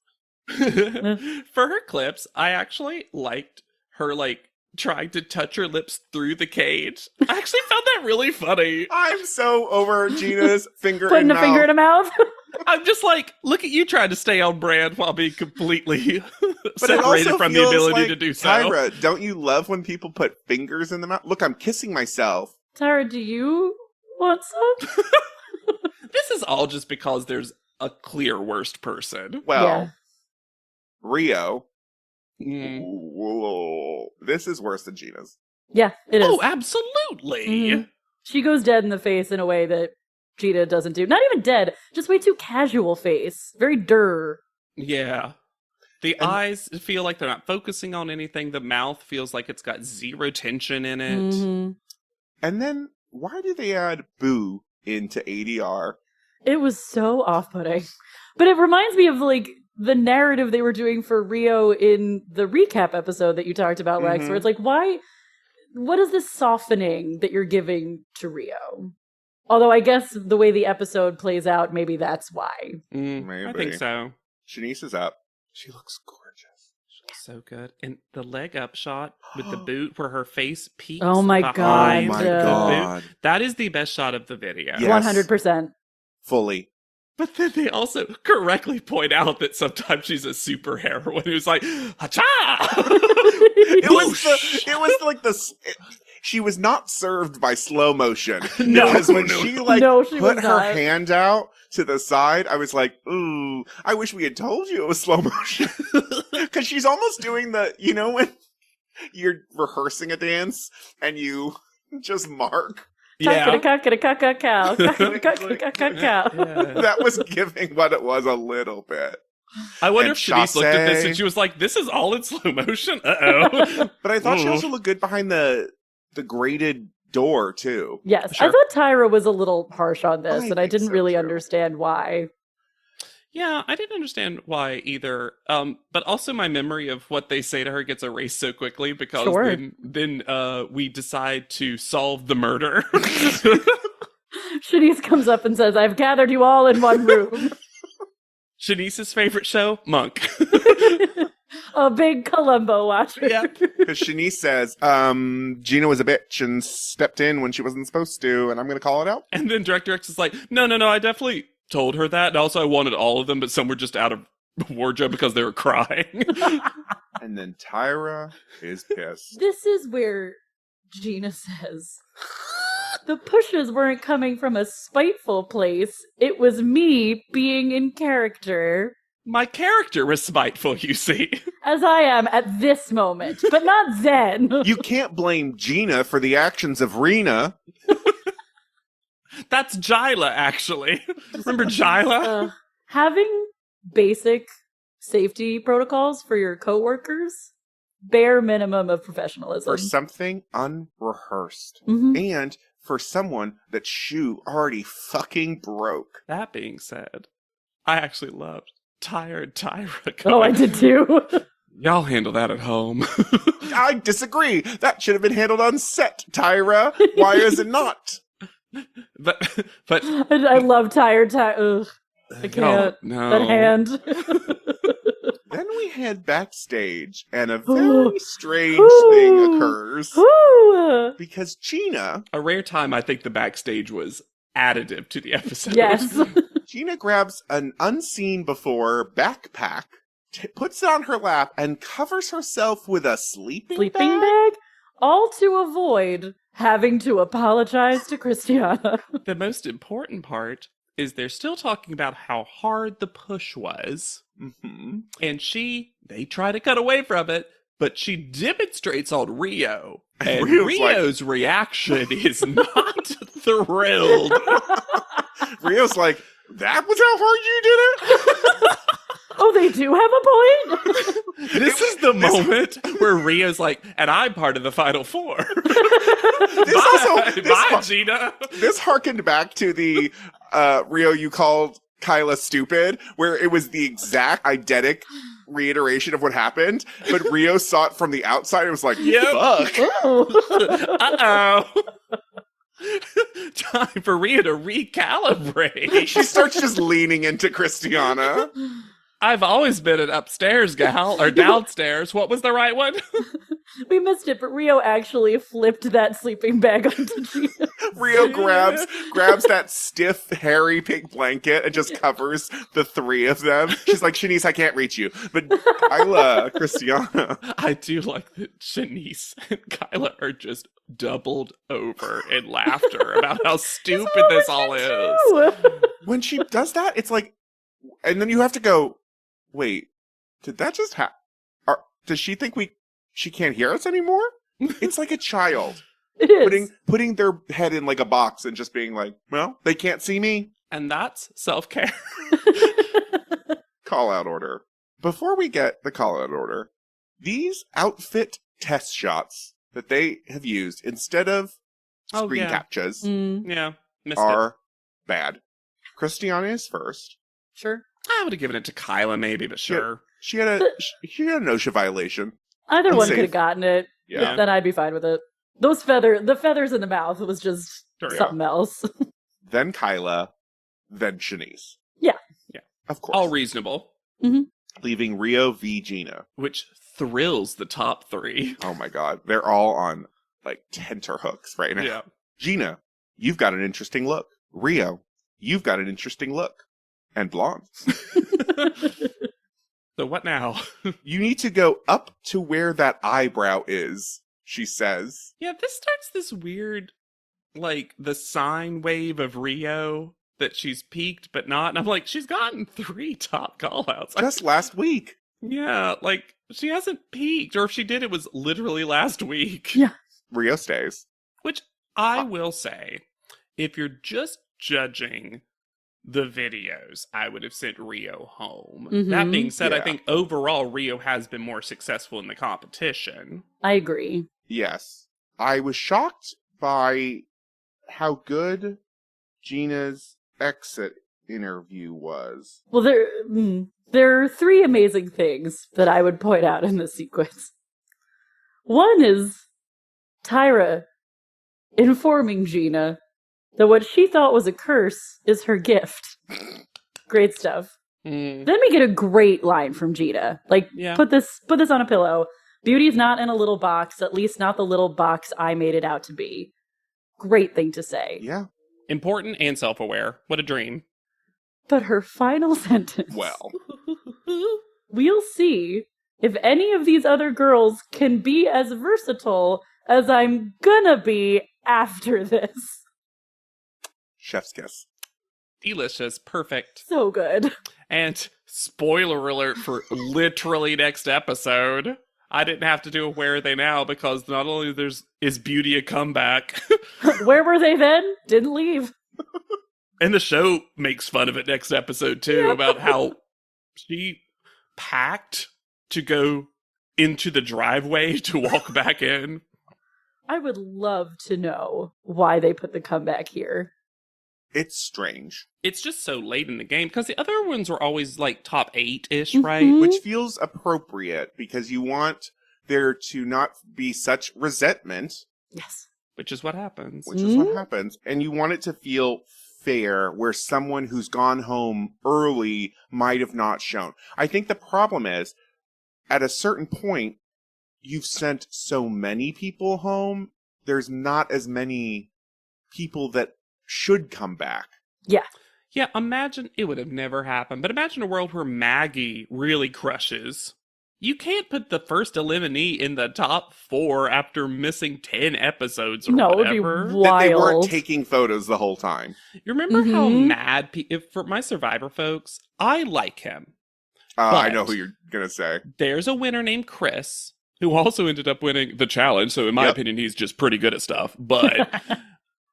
[SPEAKER 2] For her clips, I actually liked her, like, trying to touch her lips through the cage. I actually found that really funny.
[SPEAKER 4] I'm so over Gina's finger
[SPEAKER 3] Putting
[SPEAKER 4] in
[SPEAKER 3] a
[SPEAKER 4] mouth.
[SPEAKER 3] finger in a mouth.
[SPEAKER 2] I'm just like, look at you trying to stay on brand while being completely
[SPEAKER 4] But it
[SPEAKER 2] separated
[SPEAKER 4] also
[SPEAKER 2] from the
[SPEAKER 4] feels
[SPEAKER 2] ability
[SPEAKER 4] like,
[SPEAKER 2] to do so.
[SPEAKER 4] Tyra, don't you love when people put fingers in the mouth? Look, I'm kissing myself.
[SPEAKER 3] Tyra, do you want some?
[SPEAKER 2] This is all just because there's a clear worst person.
[SPEAKER 4] Well,
[SPEAKER 3] Yeah.
[SPEAKER 4] Rio.
[SPEAKER 2] Mm.
[SPEAKER 4] Whoa. This is worse than Gina's.
[SPEAKER 3] Yeah, it is.
[SPEAKER 2] Oh, absolutely.
[SPEAKER 3] Mhm. She goes dead in the face in a way that Gina doesn't do. Not even dead, just way too casual face. Very
[SPEAKER 2] Yeah. The eyes feel like they're not focusing on anything. The mouth feels like it's got zero tension in it.
[SPEAKER 3] Mm-hmm.
[SPEAKER 4] And then, why do they add Boo into ADR?
[SPEAKER 3] It was so off-putting. But it reminds me of, like, the narrative they were doing for Rio in the recap episode that you talked about, Lex,
[SPEAKER 4] Mhm.
[SPEAKER 3] where it's like, what is this softening that you're giving to Rio? Although I guess the way the episode plays out, maybe that's why.
[SPEAKER 2] I
[SPEAKER 4] Maybe.
[SPEAKER 2] think so.
[SPEAKER 4] Shanice is up. She looks gorgeous.
[SPEAKER 2] So good. And the leg up shot with the boot where her face peeks.
[SPEAKER 3] Oh my
[SPEAKER 2] behind
[SPEAKER 3] God.
[SPEAKER 4] Oh my
[SPEAKER 2] the
[SPEAKER 4] God.
[SPEAKER 2] boot. That is the best shot of the video.
[SPEAKER 4] Yes.
[SPEAKER 3] 100%.
[SPEAKER 4] Fully.
[SPEAKER 2] But then they also correctly point out that sometimes she's a super heroine who's like, ha-cha!
[SPEAKER 4] She was not served by slow motion.
[SPEAKER 2] No,
[SPEAKER 4] Because when
[SPEAKER 2] no.
[SPEAKER 4] she
[SPEAKER 3] she
[SPEAKER 4] put
[SPEAKER 3] was
[SPEAKER 4] her
[SPEAKER 3] not.
[SPEAKER 4] hand out to the side, I was like, ooh, I wish we had told you it was slow motion. Because she's almost doing when you're rehearsing a dance and you just mark.
[SPEAKER 2] Yeah.
[SPEAKER 3] Cow.
[SPEAKER 4] That was giving what it was a little bit.
[SPEAKER 2] I wonder
[SPEAKER 4] And
[SPEAKER 2] if Shanice looked at this
[SPEAKER 4] chassé.
[SPEAKER 2] and she was like, this is all in slow motion? Uh-oh.
[SPEAKER 4] But I thought she
[SPEAKER 2] Ooh.
[SPEAKER 4] also looked good behind the grated door, too.
[SPEAKER 3] Yes,
[SPEAKER 2] Sure.
[SPEAKER 3] I thought Tyra was a little harsh on this,
[SPEAKER 4] I
[SPEAKER 3] and I
[SPEAKER 4] think
[SPEAKER 3] didn't
[SPEAKER 4] so,
[SPEAKER 3] really
[SPEAKER 4] too.
[SPEAKER 3] understand why.
[SPEAKER 2] Yeah, I didn't understand why either. But also my memory of what they say to her gets erased so quickly because
[SPEAKER 3] Sure.
[SPEAKER 2] then we decide to solve the murder.
[SPEAKER 3] Shanice comes up and says, I've gathered you all in one room.
[SPEAKER 2] Shanice's favorite show, Monk.
[SPEAKER 3] A big Columbo watcher.
[SPEAKER 2] Yeah.
[SPEAKER 4] Because Shanice says, Gina was a bitch and stepped in when she wasn't supposed to, and I'm going to call it out.
[SPEAKER 2] And then Director X is like, no, I definitely told her that. And also I wanted all of them, but some were just out of wardrobe because they were crying.
[SPEAKER 4] And then Tyra is pissed.
[SPEAKER 3] This is where Gina says, the pushes weren't coming from a spiteful place. It was me being in character,
[SPEAKER 2] My character was spiteful, you see.
[SPEAKER 3] as I am at this moment, but not then.
[SPEAKER 4] You can't blame Gina for the actions of Rena.
[SPEAKER 2] That's Jyla, actually. Remember Jyla?
[SPEAKER 3] Having basic safety protocols for your coworkers, bare minimum of professionalism.
[SPEAKER 4] For something unrehearsed.
[SPEAKER 3] Mhm.
[SPEAKER 4] And for someone that shoe already fucking broke.
[SPEAKER 2] That being said, I actually loved Tired Tyra.
[SPEAKER 3] Oh, I did too.
[SPEAKER 2] Y'all handle that at home.
[SPEAKER 4] I disagree. That should have been handled on set, Tyra. Why is it not?
[SPEAKER 2] but
[SPEAKER 3] I love tired. Ugh, I can't.
[SPEAKER 2] no.
[SPEAKER 3] That hand.
[SPEAKER 4] Then we head backstage, and a very strange thing occurs.
[SPEAKER 3] Ooh.
[SPEAKER 4] Because Gina,
[SPEAKER 2] A rare time I think the backstage was additive to the episode.
[SPEAKER 3] Yes.
[SPEAKER 4] Gina grabs an unseen before backpack, puts it on her lap, and covers herself with a sleeping
[SPEAKER 3] Sleeping bag? All to avoid having to apologize to Christiana.
[SPEAKER 2] The most important part is they're still talking about how hard the push was.
[SPEAKER 4] Mm-hmm.
[SPEAKER 2] And they try to cut away from it, but she demonstrates on Rio. And
[SPEAKER 4] Rio's like-
[SPEAKER 2] Rio's reaction is not thrilled.
[SPEAKER 4] Rio's like, that was how hard you did it?
[SPEAKER 3] Oh, they do have a point?
[SPEAKER 2] This is the moment where Rio's like, and I'm part of the Final Four. Bye, Gina.
[SPEAKER 4] This harkened back to the Rio, you called Kyla stupid, where it was the exact identical reiteration of what happened, but Rio saw it from the outside and was like, fuck.
[SPEAKER 2] Uh-oh. Time for Rio to recalibrate.
[SPEAKER 4] She starts just leaning into Christiana.
[SPEAKER 2] I've always been an upstairs gal, or downstairs. What was the right one?
[SPEAKER 3] We missed it, but Rio actually flipped that sleeping bag onto Gina.
[SPEAKER 4] Rio grabs that stiff, hairy pink blanket and just covers the three of them. She's like, Shanice, I can't reach you. But Kyla, Christiana.
[SPEAKER 2] I do like that Shanice and Kyla are just doubled over in laughter about how stupid this all is.
[SPEAKER 4] When she does that, it's like, and then you have to go, wait, did that just happen? Does she think she can't hear us anymore? It's like a child.
[SPEAKER 3] It is.
[SPEAKER 4] Putting their head in like a box and just being like, well, they can't see me.
[SPEAKER 2] And that's self-care.
[SPEAKER 4] Call out order. Before we get the call out order, these outfit test shots that they have used instead of screen captures
[SPEAKER 2] Yeah, missed
[SPEAKER 4] are bad. Christiana is first.
[SPEAKER 3] Sure.
[SPEAKER 2] I would have given it to Kyla maybe, but sure.
[SPEAKER 4] She had an OSHA violation.
[SPEAKER 3] Either one
[SPEAKER 4] Unsafe.
[SPEAKER 3] could have gotten it.
[SPEAKER 4] Yeah.
[SPEAKER 3] Then I'd be fine with it. The feathers in the mouth was just something else.
[SPEAKER 4] Then Kyla, then Shanice.
[SPEAKER 3] Yeah.
[SPEAKER 4] Of course.
[SPEAKER 2] All reasonable.
[SPEAKER 3] Mm-hmm.
[SPEAKER 4] Leaving Rio v. Gina.
[SPEAKER 2] Which thrills the top three.
[SPEAKER 4] Oh my god. They're all on, like, tenterhooks right now.
[SPEAKER 2] Yeah.
[SPEAKER 4] Gina, you've got an interesting look. Rio, you've got an interesting look. And blonde.
[SPEAKER 2] So what now?
[SPEAKER 4] You need to go up to where that eyebrow is, she says.
[SPEAKER 2] Yeah, this starts this weird, like, the sine wave of Rio that she's peaked but not. And I'm like, she's gotten 3 top call-outs.
[SPEAKER 4] Just last week.
[SPEAKER 2] Yeah, like, she hasn't peaked. Or if she did, it was literally last week.
[SPEAKER 3] Yeah.
[SPEAKER 4] Rio stays.
[SPEAKER 2] Which I will say, if you're just judging the videos, I would have sent Rio home.
[SPEAKER 3] Mm-hmm.
[SPEAKER 2] That being said, I
[SPEAKER 4] Yeah.
[SPEAKER 2] think overall Rio has been more successful in the competition.
[SPEAKER 3] I agree.
[SPEAKER 4] Yes. I was shocked by how good Gina's exit interview was.
[SPEAKER 3] Well, there are 3 amazing things that I would point out in this sequence. One is Tyra informing Gina that what she thought was a curse is her gift. Great stuff. Then we get a great line from Gina. Like, put this on a pillow. Beauty's not in a little box, at least not the little box I made it out to be. Great thing to say.
[SPEAKER 4] Yeah.
[SPEAKER 2] Important and self-aware. What a dream.
[SPEAKER 3] But her final sentence.
[SPEAKER 4] Well.
[SPEAKER 3] We'll see if any of these other girls can be as versatile as I'm gonna be after this.
[SPEAKER 4] Chef's kiss.
[SPEAKER 2] Delicious. Perfect.
[SPEAKER 3] So good.
[SPEAKER 2] And spoiler alert for literally next episode. I didn't have to do a Where Are They Now because not only is Beauty a comeback.
[SPEAKER 3] Where were they then? Didn't leave.
[SPEAKER 2] And the show makes fun of it next episode too, about how she packed to go into the driveway to walk back in.
[SPEAKER 3] I would love to know why they put the comeback here.
[SPEAKER 4] It's strange.
[SPEAKER 2] It's just so late in the game because the other ones were always like top 8-ish,
[SPEAKER 3] Mm-hmm.
[SPEAKER 2] right?
[SPEAKER 4] Which feels appropriate because you want there to not be such resentment.
[SPEAKER 3] Yes.
[SPEAKER 2] Which is what happens.
[SPEAKER 4] Which is what happens. And you want it to feel fair where someone who's gone home early might have not shown. I think the problem is, at a certain point, you've sent so many people home, there's not as many people that should come back.
[SPEAKER 3] Yeah.
[SPEAKER 2] Yeah, imagine, it would have never happened, but imagine a world where Maggie really crushes. You can't put the first eliminee in the top 4 after missing 10 episodes or whatever.
[SPEAKER 3] It'd be wild.
[SPEAKER 4] That they weren't taking photos the whole time.
[SPEAKER 2] You remember how mad for my Survivor folks, I like him.
[SPEAKER 4] I know who you're going to say.
[SPEAKER 2] There's a winner named Chris, who also ended up winning the challenge, so in my opinion, he's just pretty good at stuff, but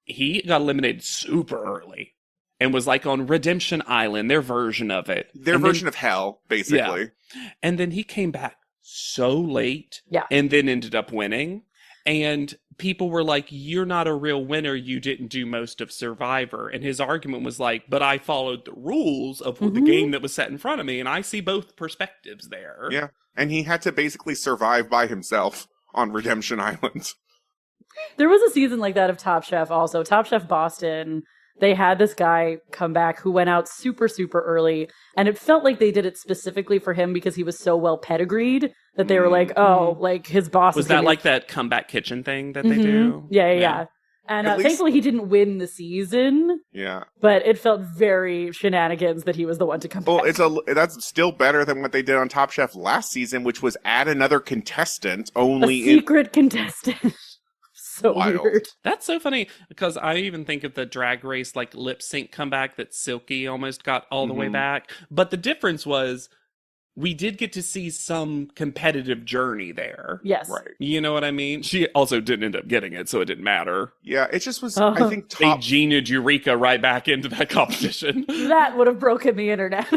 [SPEAKER 2] he got eliminated super early. and was like on Redemption Island, their version of it.
[SPEAKER 4] Their version of hell, basically.
[SPEAKER 2] Yeah. And then he came back so late
[SPEAKER 3] Yeah.
[SPEAKER 2] and then ended up winning. And people were like, you're not a real winner. You didn't do most of Survivor. And his argument was like, but I followed the rules of the game that was set in front of me. And I see both perspectives there.
[SPEAKER 4] Yeah. And he had to basically survive by himself on Redemption Island.
[SPEAKER 3] There was a season like that of Top Chef also. Top Chef Boston, they had this guy come back who went out super, super early. And it felt like they did it specifically for him because he was so well pedigreed that they were like, oh, like his boss
[SPEAKER 2] Was
[SPEAKER 3] is
[SPEAKER 2] that
[SPEAKER 3] gonna-
[SPEAKER 2] like that comeback kitchen thing that they do?
[SPEAKER 3] Yeah. And
[SPEAKER 4] At least-
[SPEAKER 3] thankfully he didn't win the season,
[SPEAKER 4] Yeah.
[SPEAKER 3] but it felt very shenanigans that he was the one to come
[SPEAKER 4] Well,
[SPEAKER 3] back.
[SPEAKER 4] that's still better than what they did on Top Chef last season, which was add another contestant
[SPEAKER 3] A
[SPEAKER 4] only
[SPEAKER 3] secret contestant. So
[SPEAKER 4] Wild.
[SPEAKER 3] weird.
[SPEAKER 2] That's so funny because I even think of the Drag Race like lip sync comeback that Silky almost got all the way back. But the difference was we did get to see some competitive journey there.
[SPEAKER 3] Yes.
[SPEAKER 4] Right.
[SPEAKER 2] You know what I mean? She also didn't end up getting it, so it didn't matter.
[SPEAKER 4] Yeah, it just was, I think,
[SPEAKER 2] They
[SPEAKER 4] top...
[SPEAKER 2] geniued Eureka right back into that competition.
[SPEAKER 3] That would have broken the internet.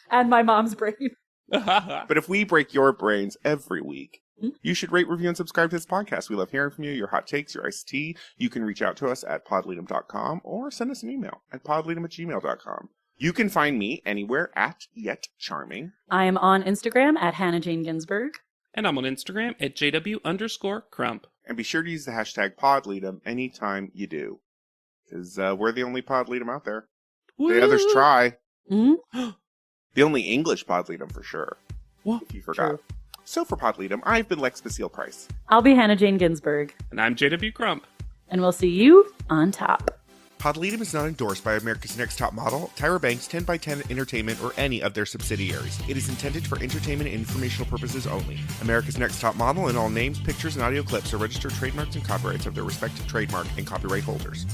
[SPEAKER 3] And my mom's brain.
[SPEAKER 4] But if we break your brains every week, you should rate, review, and subscribe to this podcast. We love hearing from you, your hot takes, your iced tea. You can reach out to us at podleadum.com or send us an email at podleadum@gmail.com. You can find me anywhere at Yet Charming.
[SPEAKER 3] I am on Instagram at Hannah Jane Ginsburg.
[SPEAKER 2] And I'm on Instagram at JW_Crump.
[SPEAKER 4] And be sure to use the hashtag podleadum anytime you do. Because we're the only podleadum out there. The others try.
[SPEAKER 3] Mm-hmm.
[SPEAKER 4] The only English podleadum for sure.
[SPEAKER 2] What?
[SPEAKER 4] If you forgot.
[SPEAKER 3] True.
[SPEAKER 4] So for podleadum, I've been Lex Basile Price.
[SPEAKER 3] I'll be Hannah Jane Ginsburg.
[SPEAKER 2] And I'm JW Crump.
[SPEAKER 3] And we'll see you on top.
[SPEAKER 4] Podleadum is not endorsed by America's Next Top Model, Tyra Banks, 10x10 Entertainment, or any of their subsidiaries. It is intended for entertainment and informational purposes only. America's Next Top Model and all names, pictures, and audio clips are registered trademarks and copyrights of their respective trademark and copyright holders.